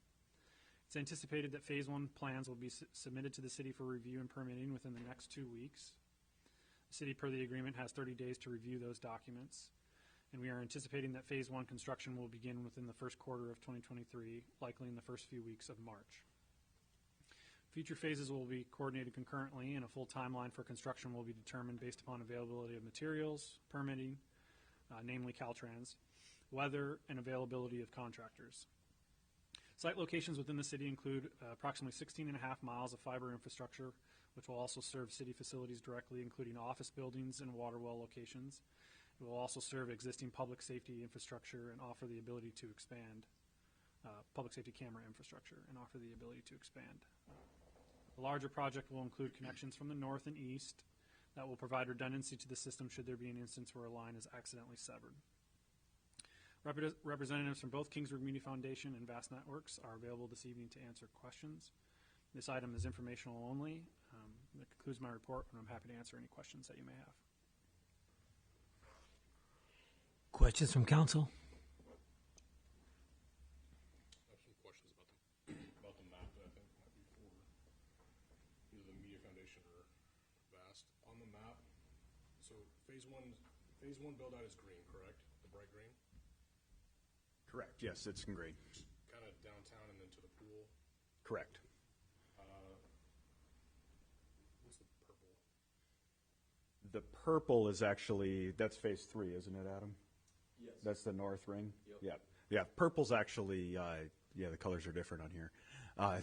It's anticipated that Phase 1 plans will be submitted to the city for review and permitting within the next 2 weeks. The city, per the agreement, has 30 days to review those documents, and we are anticipating that Phase 1 construction will begin within the first quarter of 2023, likely in the first few weeks of March. Future phases will be coordinated concurrently, and a full timeline for construction will be determined based upon availability of materials, permitting, namely Caltrans, weather, and availability of contractors. Site locations within the city include approximately 16.5 miles of fiber infrastructure, which will also serve city facilities directly, including office buildings and water well locations. It will also serve existing public safety infrastructure and offer the ability to expand public safety camera infrastructure and offer the ability to expand. The larger project will include connections from the north and east that will provide redundancy to the system should there be an instance where a line is accidentally severed. Representatives from both Kingsburg Media Foundation and Vast Networks are available this evening to answer questions. This item is informational only. That concludes my report, and I'm happy to answer any questions that you may have. Questions from council? I have some questions about the map that I think might be for either the Media Foundation or Vast. On the map, so phase one build out is green, correct? The bright green? Correct, yes, it's in green. Kind of downtown and then to the pool. Correct. What's the purple? The purple is actually, that's phase 3, isn't it, Adam? Yes. That's the north ring? Yep. Yeah, purple's actually, yeah, the colors are different on here.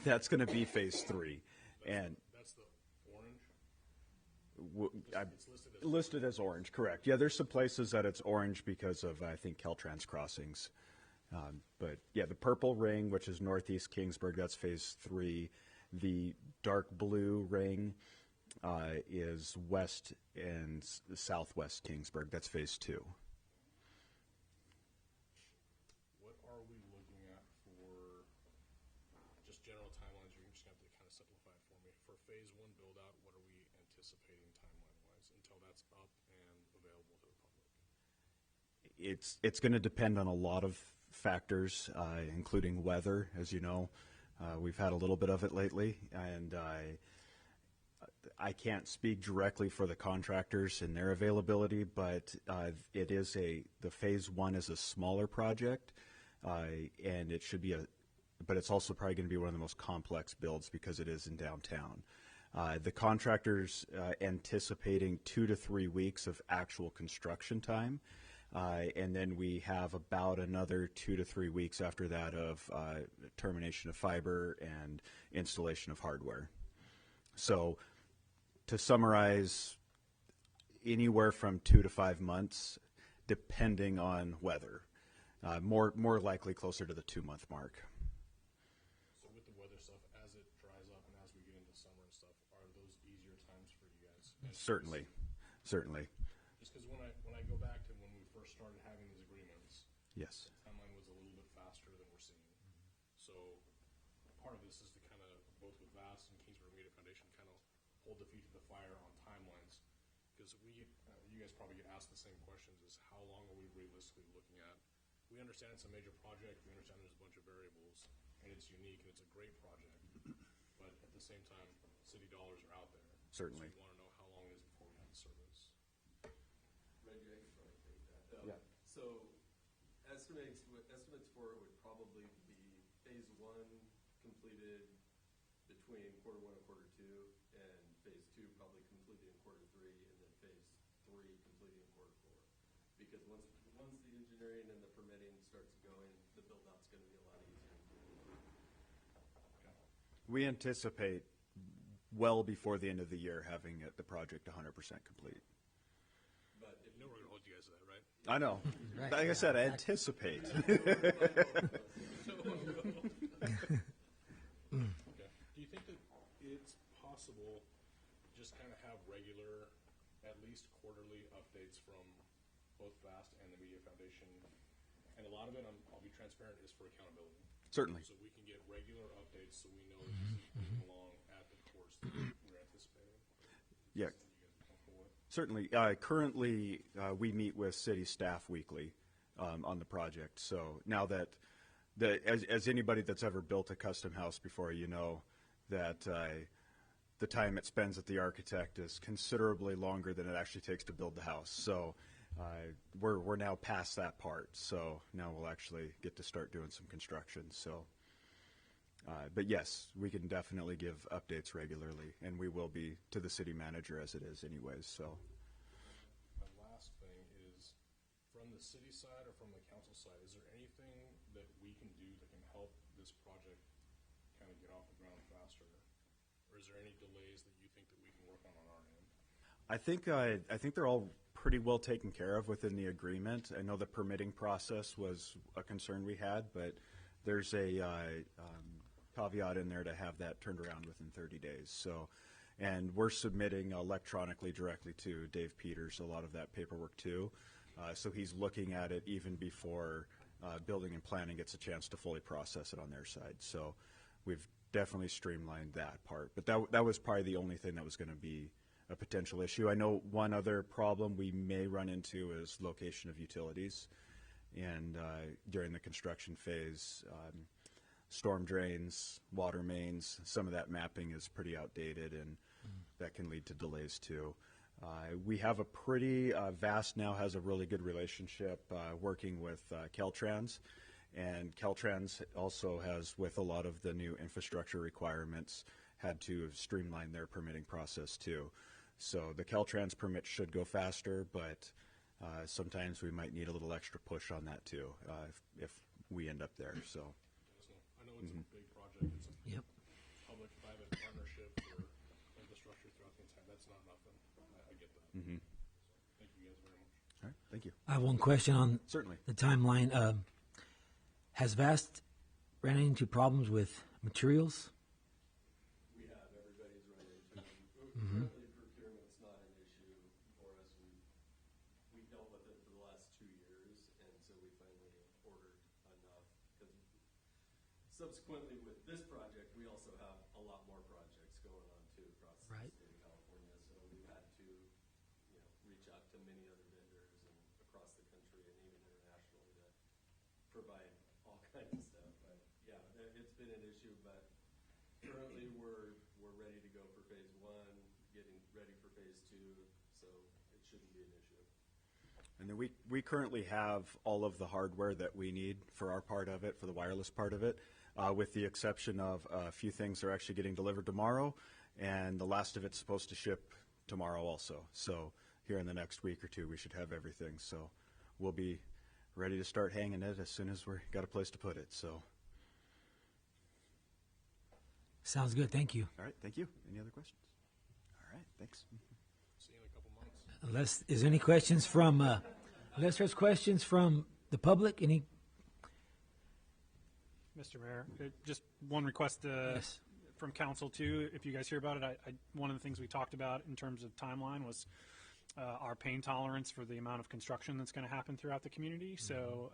That's going to be phase 3. That's the orange? It's listed as orange, correct. Yeah, there's some places that it's orange because of, I think, Caltrans crossings. But yeah, the purple ring, which is northeast Kingsburg, that's phase 3. The dark blue ring is west and southwest Kingsburg. That's phase 2. What are we looking at for just general timelines? You're just going to have to kind of simplify it for me. For phase 1 build out, what are we anticipating timeline-wise until that's up and available to the public? It's going to depend on a lot of factors, including weather. As you know, we've had a little bit of it lately, and I can't speak directly for the contractors and their availability, but it is the phase 1 is a smaller project, and it should be but it's also probably going to be one of the most complex builds because it is in downtown. The contractors anticipating 2 to 3 weeks of actual construction time. And then we have about another 2 to 3 weeks after that of termination of fiber and installation of hardware. So to summarize, anywhere from 2 to 5 months, depending on weather. More likely closer to the 2-month mark. So with the weather stuff, as it dries up and as we get into summer and stuff, are those easier times for you guys? Certainly. Just because when I go back to when we first started having these agreements, yes, the timeline was a little bit faster than we're seeing. So part of this is to kind of, both with Vast and Kingsburg Media Foundation, kind of hold the feet to the fire on timelines. Because because you guys probably get asked the same questions, is how long are we realistically looking at? We understand it's a major project, we understand there's a bunch of variables, and it's unique, and it's a great project, but at the same time, city dollars are out there. Certainly. So we want to know how long it is before we have the service. Reggie, I can probably take that. Yeah. So estimates for it would probably be phase one completed between quarter one and quarter two, and phase two probably completed in quarter three, and then phase three completed in quarter four. Because once the engineering and the permitting starts going, the build out's going to be a lot easier. We anticipate well before the end of the year having the project 100% complete. But if You know we're going to hold you guys to that, right? I know. Right. Like I said, I anticipate. Okay. Do you think that it's possible just kind of have regular, at least quarterly updates from both FAST and the Media Foundation? And a lot of it, I'll be transparent, is for accountability. Certainly. So we can get regular updates so we know that this is moving along at the course that we're anticipating. Yeah. Something you guys are comfortable with? Certainly. Currently, we meet with city staff weekly on the project. So now that, as anybody that's ever built a custom house before, you know that the time it spends at the architect is considerably longer than it actually takes to build the house. So we're now past that part. So now we'll actually get to start doing some construction. So, but yes, we can definitely give updates regularly, and we will be to the city manager as it is anyways. So. My last thing is, from the city side or from the council side, is there anything that we can do that can help this project kind of get off the ground faster? Or is there any delays that you think that we can work on our end? I think they're all pretty well taken care of within the agreement. I know the permitting process was a concern we had, but there's a caveat in there to have that turned around within 30 days. So, and we're submitting electronically directly to Dave Peters a lot of that paperwork too. So he's looking at it even before building and planning gets a chance to fully process it on their side. So we've definitely streamlined that part. But that was probably the only thing that was going to be a potential issue. I know one other problem we may run into is location of utilities. And during the construction phase, storm drains, water mains, some of that mapping is pretty outdated, and that can lead to delays too. We have a pretty, VAST now has a really good relationship working with Caltrans, and Caltrans also has, with a lot of the new infrastructure requirements, had to streamline their permitting process too. So the Caltrans permit should go faster, but sometimes we might need a little extra push on that too if we end up there. So I know it's a big project. It's a public-private partnership for infrastructure throughout the entire. That's not nothing. I get that. So, thank you guys very much. All right, thank you. I have one question on Certainly. the timeline. Has VAST ran into problems with materials? We have, everybody's run into them. Currently, procurement's not an issue for us. We dealt with it for the last 2 years, and so we finally ordered enough. Because subsequently with this project, we also have a lot more projects going on too across the state of California. So we've had to, reach out to many other vendors and across the country and even internationally to provide all kinds of stuff. But yeah, it's been an issue, but currently we're ready to go for phase one, getting ready for phase two, so it shouldn't be an issue. And then we currently have all of the hardware that we need for our part of it, for the wireless part of it, with the exception of a few things are actually getting delivered tomorrow, and the last of it's supposed to ship tomorrow also. So here in the next week or two, we should have everything. So we'll be ready to start hanging it as soon as we got a place to put it. So. Sounds good. Thank you. All right. Thank you. Any other questions? All right. Thanks. See you in a couple months. Unless there's any questions from, unless there's questions from the public, any? Mr. Mayor, just one request from council too. If you guys hear about it, one of the things we talked about in terms of timeline was our pain tolerance for the amount of construction that's going to happen throughout the community. So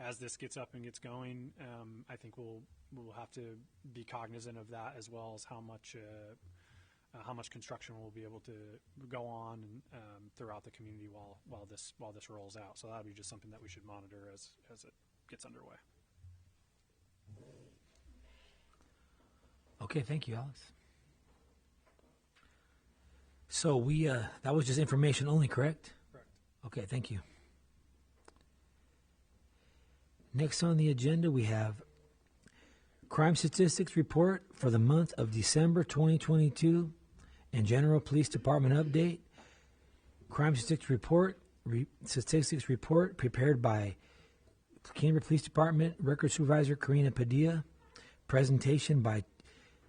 as this gets up and gets going, I think we'll have to be cognizant of that, as well as how much how much construction will be able to go on throughout the community while this rolls out. So that'll be just something that we should monitor as it gets underway. Okay, thank you, Alex. So we that was just information only, correct? Correct. Okay, thank you. Next on the agenda, we have Crime Statistics Report for the month of December 2022 and General Police Department Update. Crime Statistics Report prepared by Kingsburg Police Department Record Supervisor Karina Padilla. Presentation by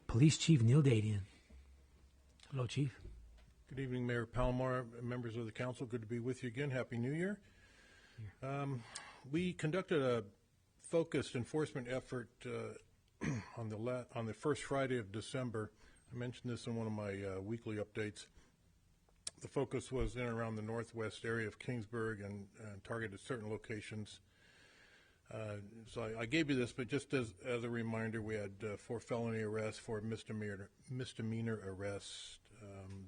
Police Chief Neil Dadian. Hello, Chief. Good evening, Mayor Palomar, members of the council. Good to be with you again. Happy New Year. We conducted a focused enforcement effort on the first Friday of December. I mentioned this in one of my weekly updates. The focus was in and around the northwest area of Kingsburg and targeted certain locations. So I gave you this, but just as a reminder, we had 4 felony arrests, 4 misdemeanor arrests.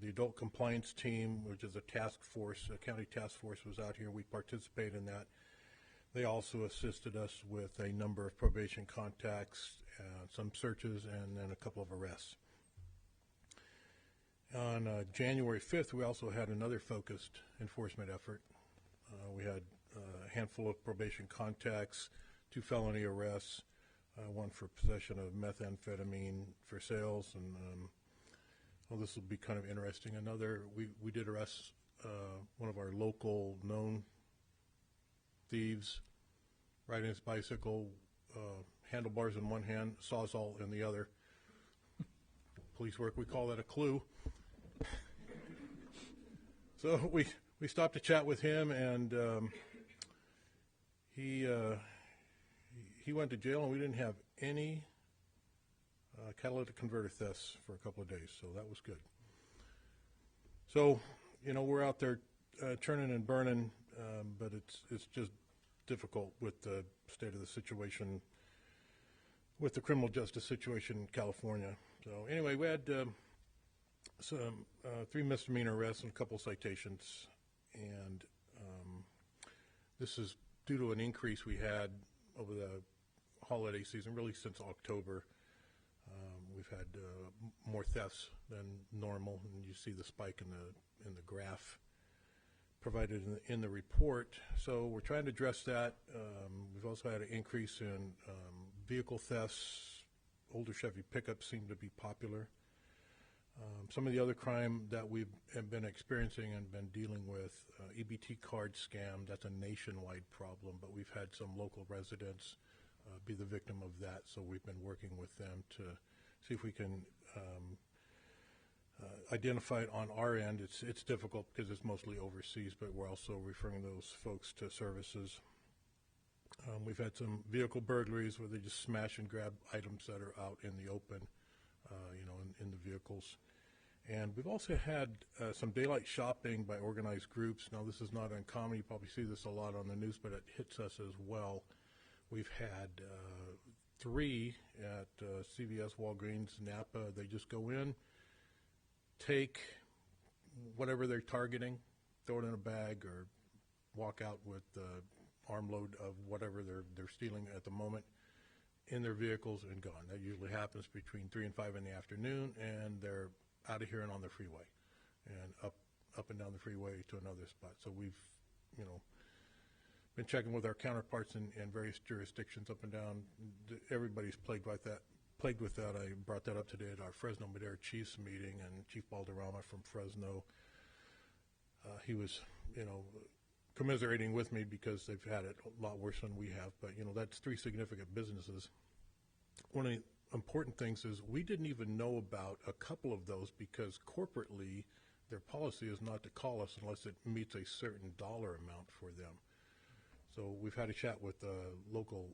The adult compliance team, which is a task force, a county task force, was out here. We participated in that. They also assisted us with a number of probation contacts, some searches, and then a couple of arrests. On January 5th, we also had another focused enforcement effort. We had a handful of probation contacts, 2 felony arrests, 1 for possession of methamphetamine for sales, and well, this will be kind of interesting. We did arrest one of our local known thieves riding his bicycle, handlebars in one hand, sawzall in the other. Police work, we call that a clue. So we stopped to chat with him, and he went to jail, and we didn't have any catalytic converter thefts for a couple of days, so that was good. So, we're out there churning and burning, but it's just difficult with the state of the situation, with the criminal justice situation in California. So anyway, we had some 3 misdemeanor arrests and a couple citations, and this is due to an increase we had over the holiday season, really since October. We've had more thefts than normal, and you see the spike in the graph provided in the report. So we're trying to address that. We've also had an increase in vehicle thefts. Older Chevy pickups seem to be popular. Some of the other crime that we have been experiencing and been dealing with, EBT card scam, that's a nationwide problem, but we've had some local residents be the victim of that, so we've been working with them to see if we can identify it on our end. It's difficult because it's mostly overseas, but we're also referring those folks to services. We've had some vehicle burglaries where they just smash and grab items that are out in the open, in the vehicles. And we've also had some daylight shopping by organized groups. Now, this is not uncommon. You probably see this a lot on the news, but it hits us as well. We've had 3 at CVS, Walgreens, Napa. They just go in, take whatever they're targeting, throw it in a bag, or walk out with the armload of whatever they're stealing at the moment in their vehicles and gone. That usually happens between 3 and 5 in the afternoon, and they're out of here and on the freeway and up and down the freeway to another spot. So we've, been checking with our counterparts in various jurisdictions up and down. Everybody's plagued with that. I brought that up today at our Fresno Madera Chiefs meeting, and Chief Balderrama from Fresno, he was, commiserating with me because they've had it a lot worse than we have. But, that's 3 significant businesses. One of the important things is we didn't even know about a couple of those because corporately their policy is not to call us unless it meets a certain dollar amount for them. So we've had a chat with local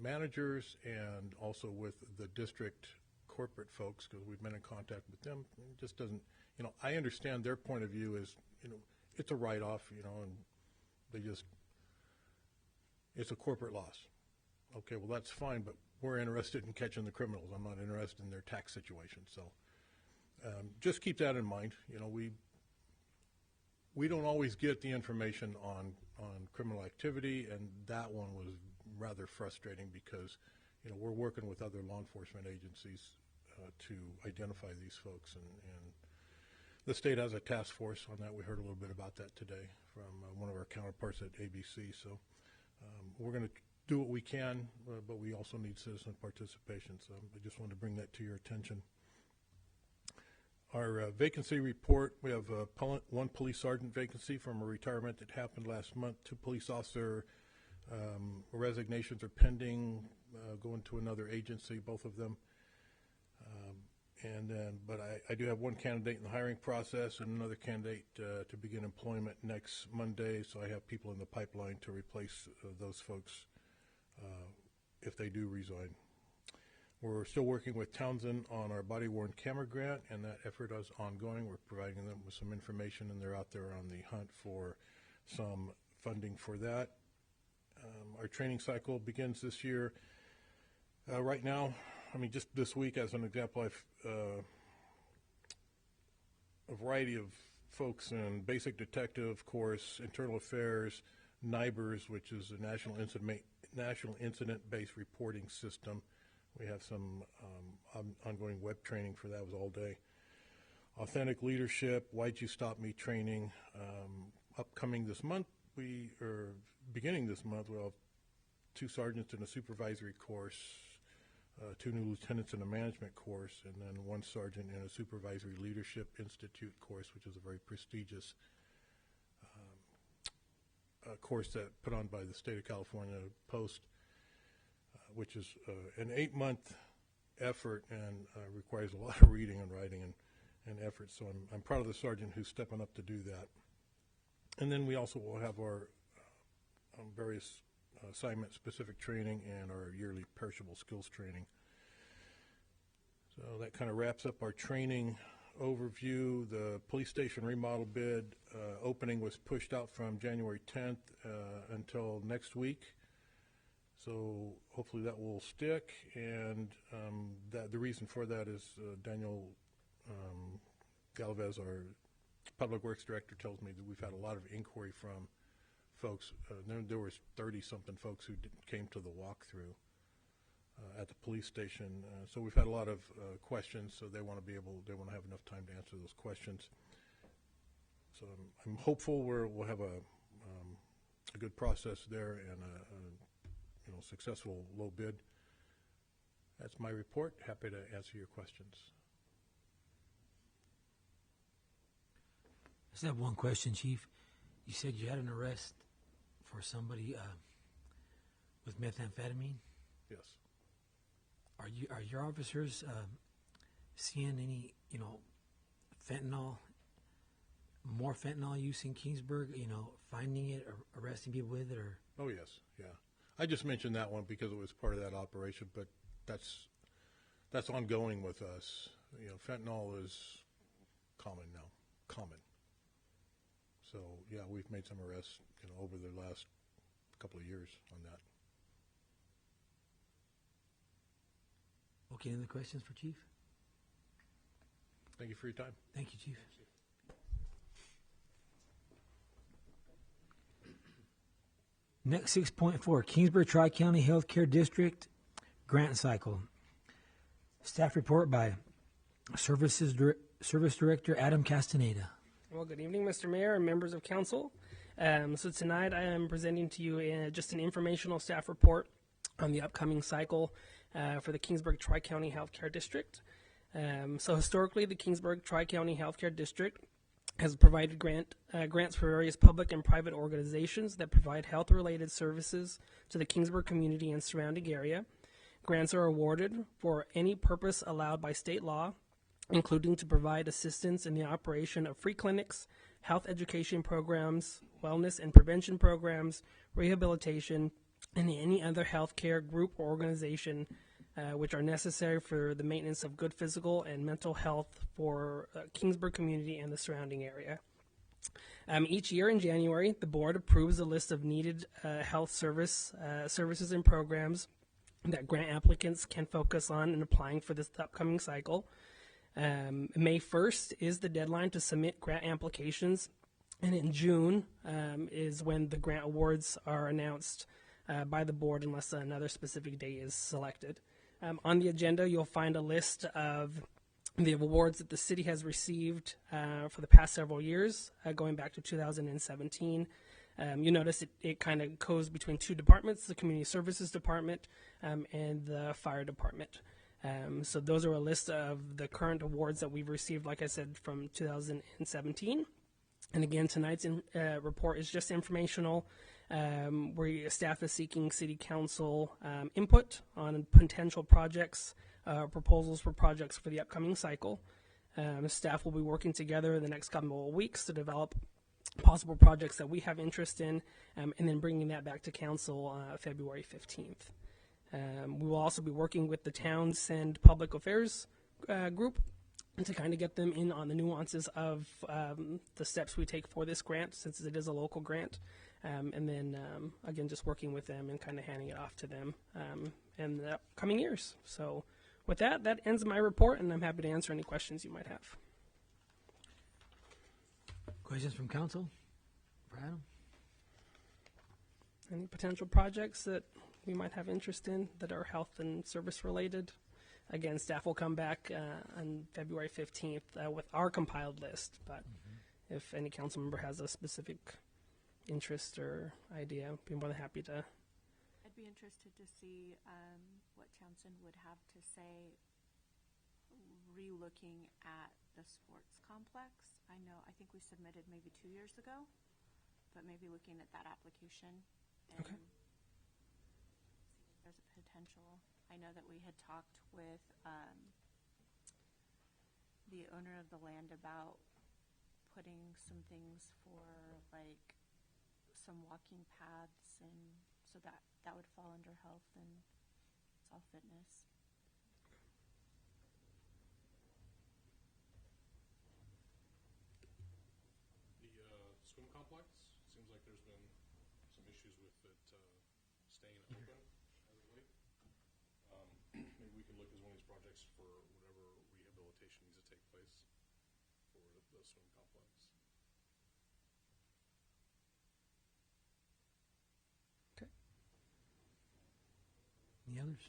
managers and also with the district corporate folks because we've been in contact with them. It just doesn't, I understand their point of view is, it's a write-off, and it's a corporate loss. Okay, well, that's fine, but we're interested in catching the criminals. I'm not interested in their tax situation. So just keep that in mind. You know, we don't always get the information on criminal activity, and that one was rather frustrating because, you know, we're working with other law enforcement agencies to identify these folks, and the state has a task force on that. We heard a little bit about that today from one of our counterparts at ABC. So we're going to do what we can, but we also need citizen participation. So I just wanted to bring that to your attention. Our vacancy report, we have one police sergeant vacancy from a retirement that happened last month. 2 police officer resignations are pending, going to another agency, both of them. But I do have 1 candidate in the hiring process and another candidate to begin employment next Monday. So I have people in the pipeline to replace those folks if they do resign. We're still working with Townsend on our body-worn camera grant, and that effort is ongoing. We're providing them with some information, and they're out there on the hunt for some funding for that. Our training cycle begins this year. Right now, I mean, just this week, as an example, I've a variety of folks in basic detective course, internal affairs, NIBRS, which is a national incident-based reporting system. We have some ongoing web training for that. It was all day. Authentic leadership, Why'd You Stop Me training. Upcoming this month, beginning this month, we'll have 2 sergeants in a supervisory course, 2 new lieutenants in a management course, and then 1 sergeant in a supervisory leadership institute course, which is a very prestigious course that put on by the State of California Post, which is an 8-month effort and requires a lot of reading and writing and effort. So I'm proud of the sergeant who's stepping up to do that. And then we also will have our various assignment-specific training and our yearly perishable skills training. So that kind of wraps up our training overview. The police station remodel bid opening was pushed out from January 10th until next week. So hopefully that will stick, and that the reason for that is Daniel Galvez, our Public Works Director, tells me that we've had a lot of inquiry from folks. There was 30-something folks who came to the walkthrough at the police station. So we've had a lot of questions, so they want to have enough time to answer those questions. So I'm hopeful we'll have a good process there and a successful low bid. That's my report. Happy to answer your questions. I just have one question, Chief. You said you had an arrest for somebody with methamphetamine. Yes. Are your officers seeing any, more fentanyl use in Kingsburg? Finding it or arresting people with it, or? Oh yes, yeah. I just mentioned that one because it was part of that operation, but that's ongoing with us. Fentanyl is common now. Common. So yeah, we've made some arrests, over the last couple of years on that. Okay, any other questions for Chief? Thank you for your time. Thank you, Chief. Next, 6.4, Kingsburg Tri-County Healthcare District Grant Cycle. Staff report by Service Director Adam Castaneda. Well, good evening, Mr. Mayor and members of council. So tonight I am presenting to you just an informational staff report on the upcoming cycle for the Kingsburg Tri-County Healthcare District. So historically, the Kingsburg Tri-County Healthcare District has provided grants for various public and private organizations that provide health-related services to the Kingsburg community and surrounding area. Grants are awarded for any purpose allowed by state law, including to provide assistance in the operation of free clinics, health education programs, wellness and prevention programs, rehabilitation, and any other healthcare group or organization which are necessary for the maintenance of good physical and mental health for Kingsburg community and the surrounding area. Each year in January, the board approves a list of needed health services and programs that grant applicants can focus on in applying for this upcoming cycle. May 1st is the deadline to submit grant applications, and in June is when the grant awards are announced by the board unless another specific day is selected. On the agenda, you'll find a list of the awards that the city has received for the past several years, going back to 2017. You notice it kind of goes between two departments, the Community Services Department and the Fire Department. So those are a list of the current awards that we've received, like I said, from 2017. And again, tonight's report is just informational, where staff is seeking city council input on potential projects, proposals for projects for the upcoming cycle. Staff will be working together in the next couple of weeks to develop possible projects that we have interest in, and then bringing that back to council February 15th. We will also be working with the Townsend Public Affairs group to kind of get them in on the nuances of the steps we take for this grant, since it is a local grant, and then again, just working with them and kind of handing it off to them in the upcoming years. So with that ends my report, and I'm happy to answer any questions you might have. Questions from council? For Adam? Any potential projects that we might have interest in that are health and service related? Again, staff will come back on February 15th with our compiled list, but if any council member has a specific interest or idea, I'd be more than happy to. I'd be interested to see what Townsend would have to say re-looking at the sports complex. I think we submitted maybe 2 years ago, but maybe looking at that application and okay. There's a potential. I know that we had talked with the owner of the land about putting some things for like some walking paths, and so that would fall under health, and it's all fitness. Swim complex, seems like there's been some issues with it staying open as of late. Maybe we could look as one of these projects for whatever rehabilitation needs to take place for the swim complex. Okay. Any others?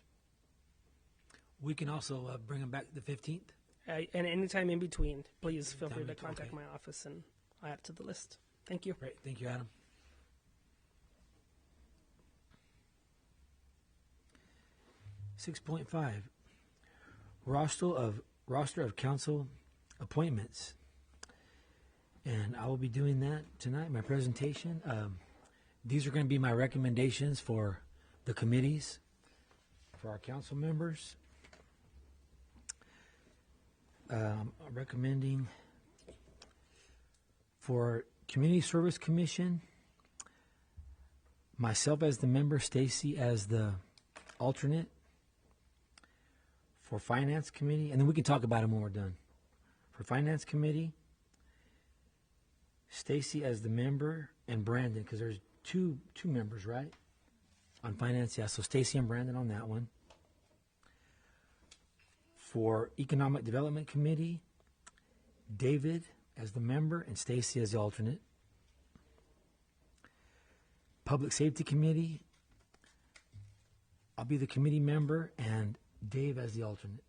We can also bring them back the 15th. And anytime in between, please feel free to Anytime contact okay. my office and I'll add to the list. Thank you. Great. Thank you, Adam. .5 roster of council appointments, and I will be doing that tonight. My presentation. These are going to be my recommendations for the committees for our council members. I'm recommending for Community Service Commission, myself as the member, Stacy as the alternate. For Finance Committee, and then we can talk about them when we're done. For Finance Committee, Stacy as the member and Brandon, because there's two members, right? On Finance, yeah, so Stacy and Brandon on that one. For Economic Development Committee, David as the member and Stacy as the alternate. Public Safety Committee, I'll be the committee member and Dave as the alternate.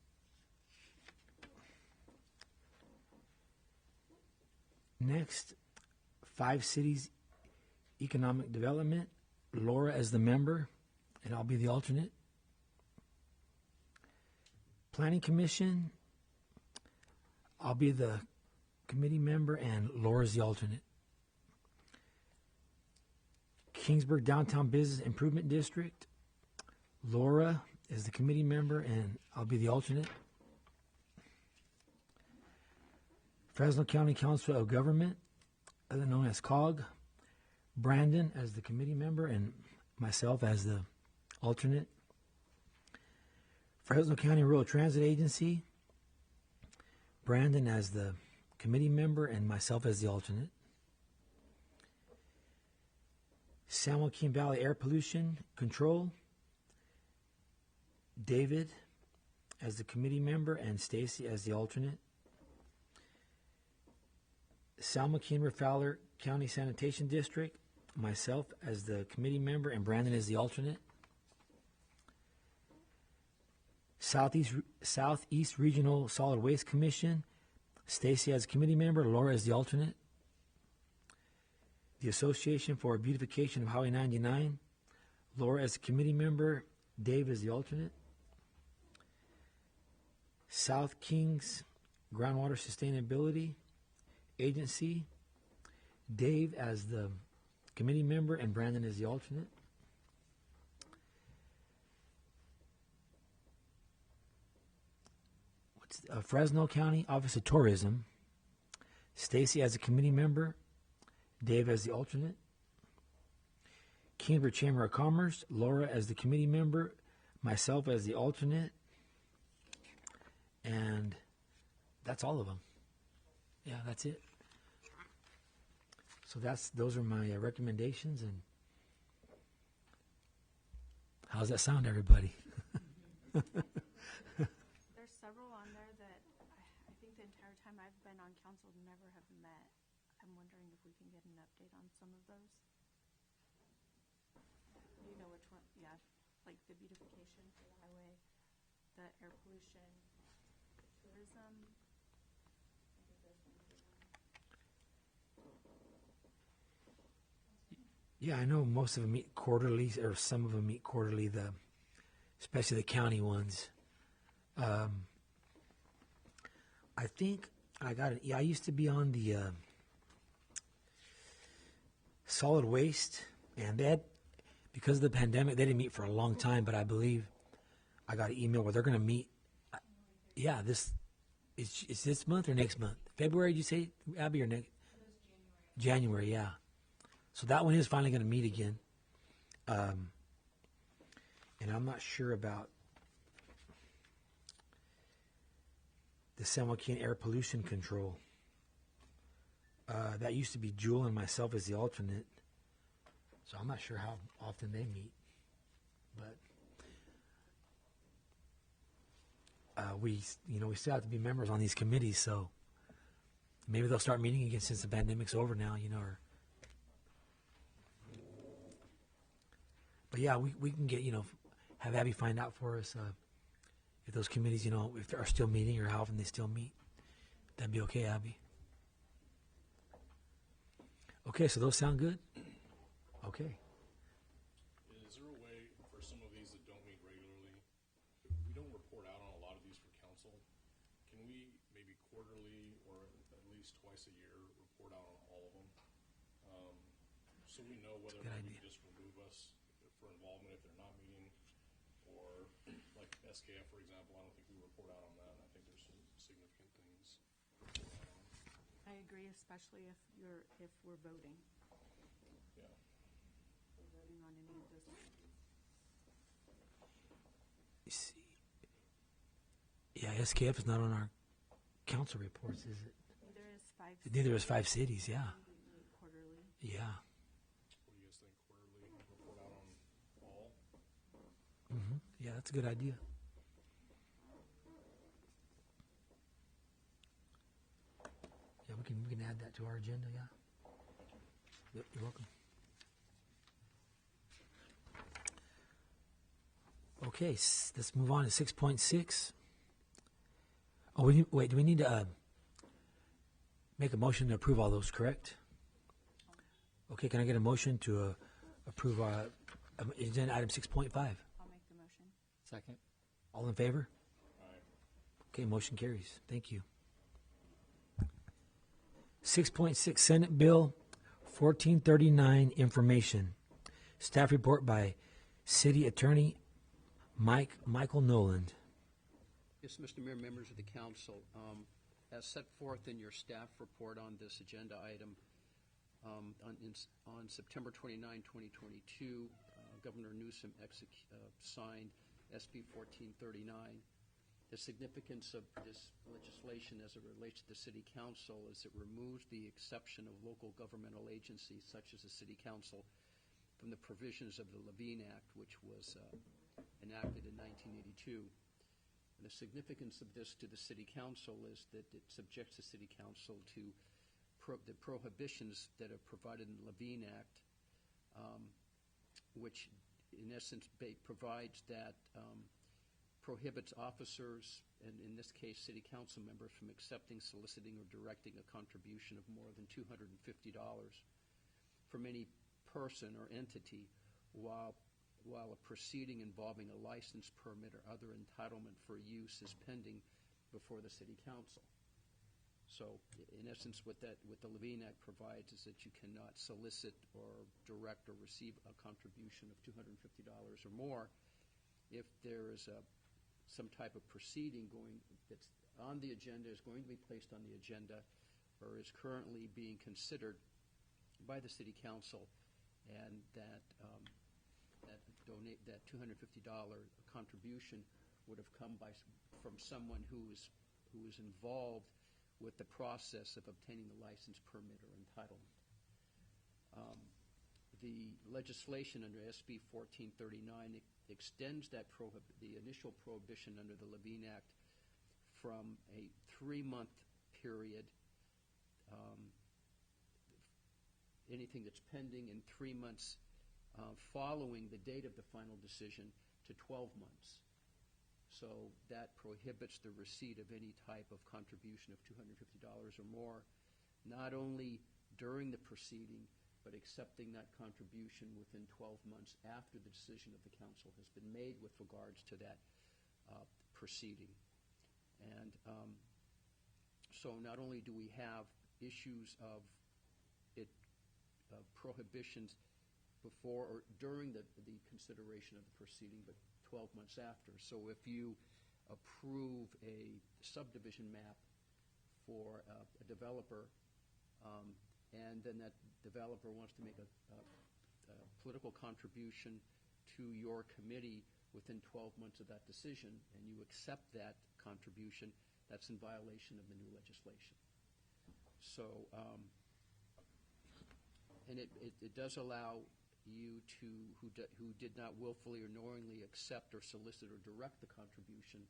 Next, 5 Cities Economic Development, Laura as the member and I'll be the alternate. Planning Commission, I'll be the committee member and Laura's the alternate. Kingsburg Downtown Business Improvement District, Laura is the committee member and I'll be the alternate. Fresno County Council of Government, other known as COG, Brandon as the committee member and myself as the alternate. Fresno County Rural Transit Agency, Brandon as the committee member and myself as the alternate. San Joaquin Valley Air Pollution Control, David as the committee member and Stacy as the alternate. Selma Kimber Fowler County Sanitation District, myself as the committee member, and Brandon is the alternate. Southeast Regional Solid Waste Commission, Stacy as committee member, Laura as the alternate. The Association for Beautification of Highway 99, Laura as the committee member, Dave as the alternate. South Kings Groundwater Sustainability Agency, Dave as the committee member and Brandon as the alternate. Fresno County Office of Tourism, Stacy as a committee member, Dave as the alternate. Kingsburg Chamber of Commerce, Laura as the committee member, myself as the alternate, and that's all of them. Yeah, that's it. So those are my recommendations. And how's that sound, everybody? There's several on there that I think the entire time I've been on council never have met. I'm wondering if we can get an update on some of those. Do you know which one? Yeah, like the beautification for the highway, the air pollution, tourism. I think there's one other one. Yeah, I know most of them meet quarterly, or some of them meet quarterly, especially the county ones. I think I got it. Yeah, I used to be on the solid waste, and because of the pandemic, they didn't meet for a long time, but I believe I got an email where they're going to meet. Yeah, it's this month or next month? February, did you say, Abby, or next? January, yeah. So that one is finally going to meet again. And I'm not sure about the San Joaquin Air Pollution Control. That used to be Jewel and myself as the alternate. So I'm not sure how often they meet. But we still have to be members on these committees, so maybe they'll start meeting again since the pandemic's over now, or but yeah, we can get, have Abby find out for us if those committees, if they are still meeting or how often they still meet. That'd be okay, Abby. Okay, so those sound good? Okay. Is there a way for some of these that don't meet regularly, we don't report out on a lot of these for council, can we maybe quarterly or at least twice a year report out on all of them? So we know whether or not we just remove us for involvement if they're not meeting, or like SKF, for example, I don't think we report out on that. I think there's some significant things. I agree, especially if we're voting. Yeah. We're voting on any of this. You see, yeah, SKF is not on our council reports, is it? Neither is Five Cities, yeah. Quarterly. Yeah. What do you guys think? Quarterly report out on all? Mm-hmm. Yeah, that's a good idea. Yeah, we can add that to our agenda, yeah. Yep, you're welcome. Okay, let's move on to 6.6. Oh, wait, do we need to make a motion to approve all those, correct? Okay, can I get a motion to approve agenda item 6.5? I'll make the motion. Second. All in favor? Aye. Okay, motion carries. Thank you. 6.6 Senate Bill 1439 information. Staff report by City Attorney Michael Noland. Yes, Mr. Mayor, members of the council, as set forth in your staff report on this agenda item, on September 29, 2022, Governor Newsom signed SB 1439. The significance of this legislation as it relates to the City Council is it removes the exception of local governmental agencies such as the City Council from the provisions of the Levine Act, which was enacted in 1982. And the significance of this to the City Council is that it subjects the City Council to the prohibitions that are provided in the Levine Act, which in essence provides that prohibits officers, and in this case city council members, from accepting, soliciting, or directing a contribution of more than $250 from any person or entity while a proceeding involving a license, permit, or other entitlement for use is pending before the city council. So in essence, what the Levine Act provides is that you cannot solicit or direct or receive a contribution of $250 or more if there is some type of proceeding that's on the agenda, is going to be placed on the agenda, or is currently being considered by the city council, and that that $250 contribution would have come from someone who is involved with the process of obtaining the license, permit, or entitlement. The legislation under SB 1439 extends that the initial prohibition under the Levine Act from a 3-month period, anything that's pending in 3 months following the date of the final decision, to 12 months. So that prohibits the receipt of any type of contribution of $250 or more, not only during the proceeding, but accepting that contribution within 12 months after the decision of the council has been made with regards to that proceeding. And so not only do we have issues of prohibitions before or during the consideration of the proceeding, but 12 months after. So if you approve a subdivision map for a developer, and then that developer wants to make a political contribution to your committee within 12 months of that decision, and you accept that contribution, that's in violation of the new legislation. So, and it does allow you who did not willfully or knowingly accept or solicit or direct the contribution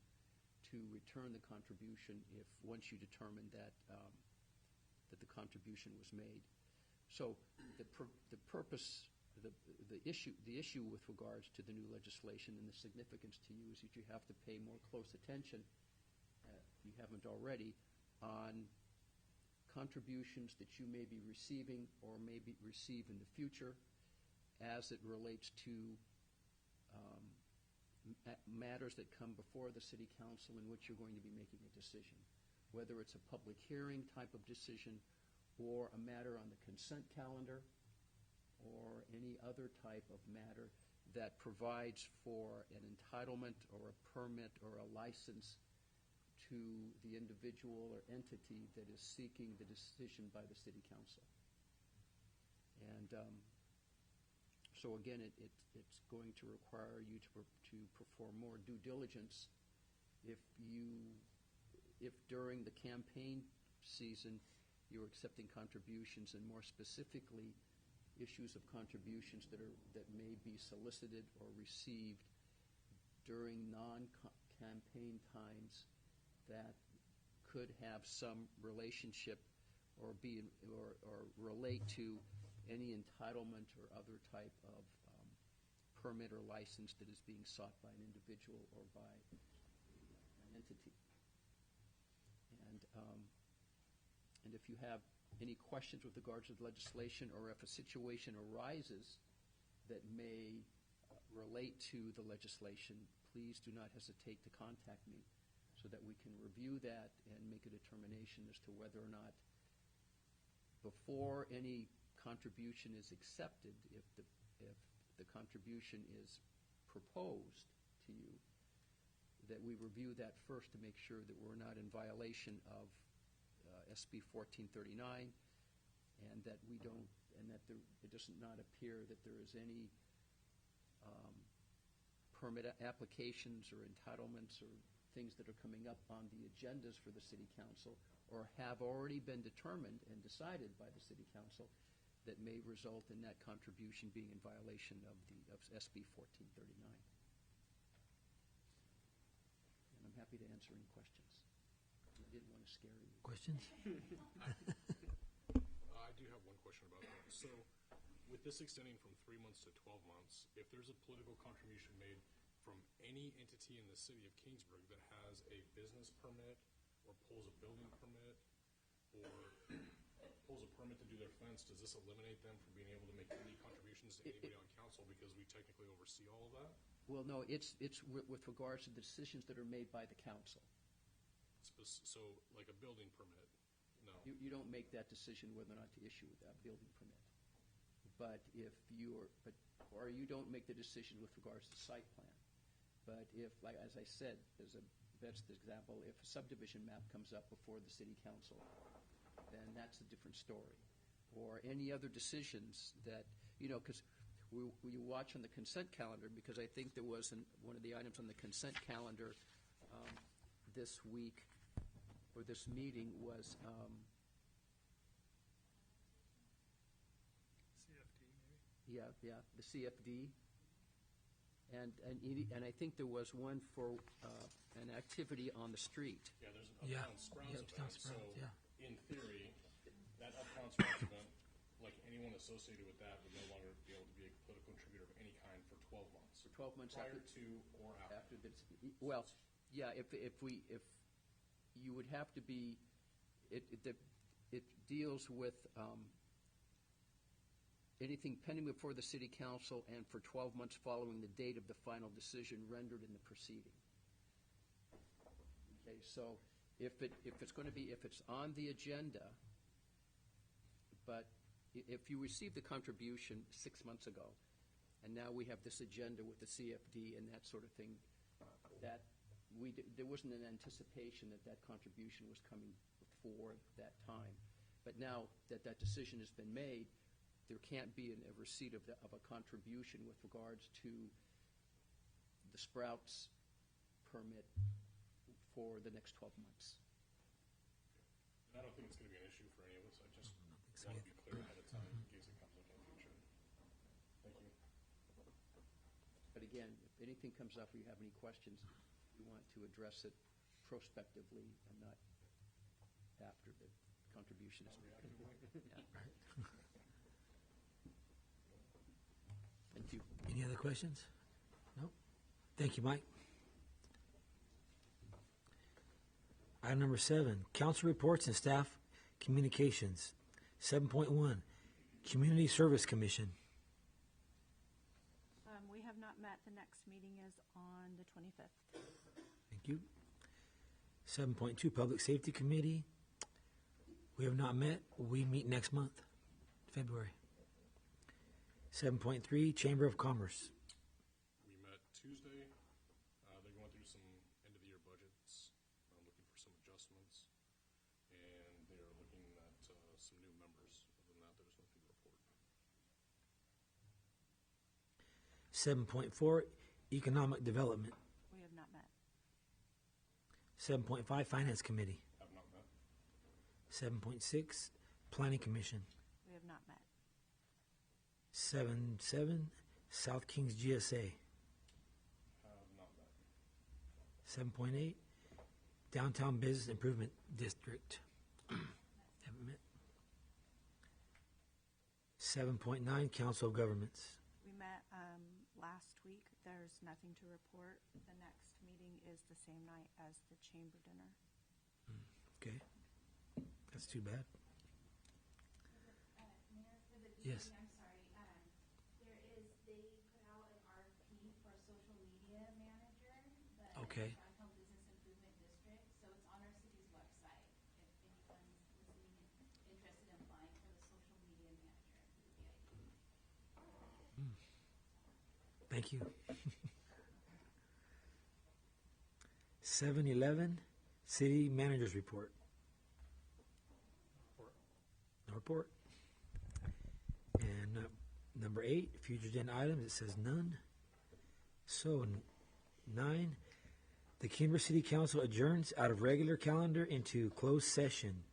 to return the contribution if once you determine that that the contribution was made. So the purpose, the issue with regards to the new legislation and the significance to you is that you have to pay more close attention, if you haven't already, on contributions that you may be receiving or may receive in the future as it relates to matters that come before the city council in which you're going to be making a decision, whether it's a public hearing type of decision or a matter on the consent calendar or any other type of matter that provides for an entitlement or a permit or a license to the individual or entity that is seeking the decision by the city council. And so again, it's going to require you to perform more due diligence if during the campaign season you're accepting contributions, and more specifically issues of contributions that may be solicited or received during non-campaign times that could have some relationship or relate to any entitlement or other type of permit or license that is being sought by an individual or by an entity. And if you have any questions with regards to the legislation, or if a situation arises that may relate to the legislation, please do not hesitate to contact me so that we can review that and make a determination as to whether or not, before any contribution is accepted, if the contribution is proposed to you, that we review that first to make sure that we're not in violation of SB 1439, and that we don't, and that it does not appear that there is any permit applications or entitlements or things that are coming up on the agendas for the city council or have already been determined and decided by the city council that may result in that contribution being in violation of SB 1439. And I'm happy to answer any questions. I didn't want to scare you. Questions? I do have one question about that. So, with this extending from 3 months to 12 months, if there's a political contribution made from any entity in the city of Kingsburg that has a business permit or pulls a building permit or pulls a permit to do their fence, does this eliminate them from being able to make any contributions to anybody on council because we technically oversee all of that? Well, no, it's with regards to the decisions that are made by the council. So, like a building permit, no. You don't make that decision whether or not to issue a building permit. But if or you don't make the decision with regards to site plan. But if, like, as I said, that's the example, if a subdivision map comes up before the city council, then that's a different story. Or any other decisions that, because you watch on the consent calendar, because I think there was one of the items on the consent calendar this week, or this meeting was CFD, maybe? Yeah, the CFD. And I think there was one for an activity on the street. Yeah, there's an Uptown Sprouts event, so yeah. in theory, that Uptown Sprouts event, like anyone associated with that would no longer be able to be a political contributor of any kind for 12 months. For 12 months prior to or after. Well, yeah, if you would have to be, it deals with anything pending before the city council and for 12 months following the date of the final decision rendered in the proceeding. Okay, so if it's on the agenda, but if you received the contribution 6 months ago, and now we have this agenda with the CFD and that sort of thing, that there wasn't an anticipation that contribution was coming before that time. But now that decision has been made, there can't be a receipt of a contribution with regards to the Sprouts permit for the next 12 months. I don't think it's going to be an issue for any of us. I just want to be clear ahead of time in case it comes up in the future. Thank you. But again, if anything comes up or you have any questions, you want to address it prospectively and not after the contribution is made. Yeah. Thank you. Any other questions? No? Thank you, Mike. Item number 7, council reports and staff communications. 7.1, Community Service Commission. We have not met. The next meeting is on the 25th. Thank you. 7.2, Public Safety Committee. We have not met. We meet next month, February. 7.3, Chamber of Commerce. We met Tuesday. They're going through some end-of-the-year budgets, looking for some adjustments, and they're looking at some new members. Other than that, there's nothing to report. 7.4, Economic Development. We have not met. 7.5, Finance Committee. Have not met. 7.6, Planning Commission. We have not met. 7.7, South Kings GSA. Have not met. 7.8, Downtown Business Improvement District. Haven't met. 7.9, Council of Governments. We met last week. There's nothing to report. The next meeting is the same night as the chamber dinner. Okay. That's too bad. Yes. I'm sorry. They put out an RFP for a social media manager, the Okay. Downtown Business Improvement District. So it's on our city's website. If anyone's listening and interested in applying for the social media manager for the BID. Thank you. 7-11, City Managers Report. No report. And number 8, future agenda items, it says none. So 9, the Kingsburg City Council adjourns out of regular calendar into closed session.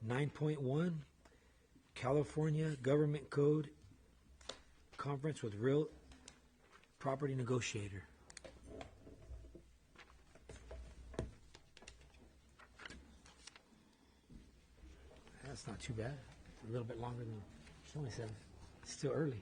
9.1, California Government Code Conference with Real Property Negotiator. That's not too bad. a little bit longer than it's only 7. It's still early.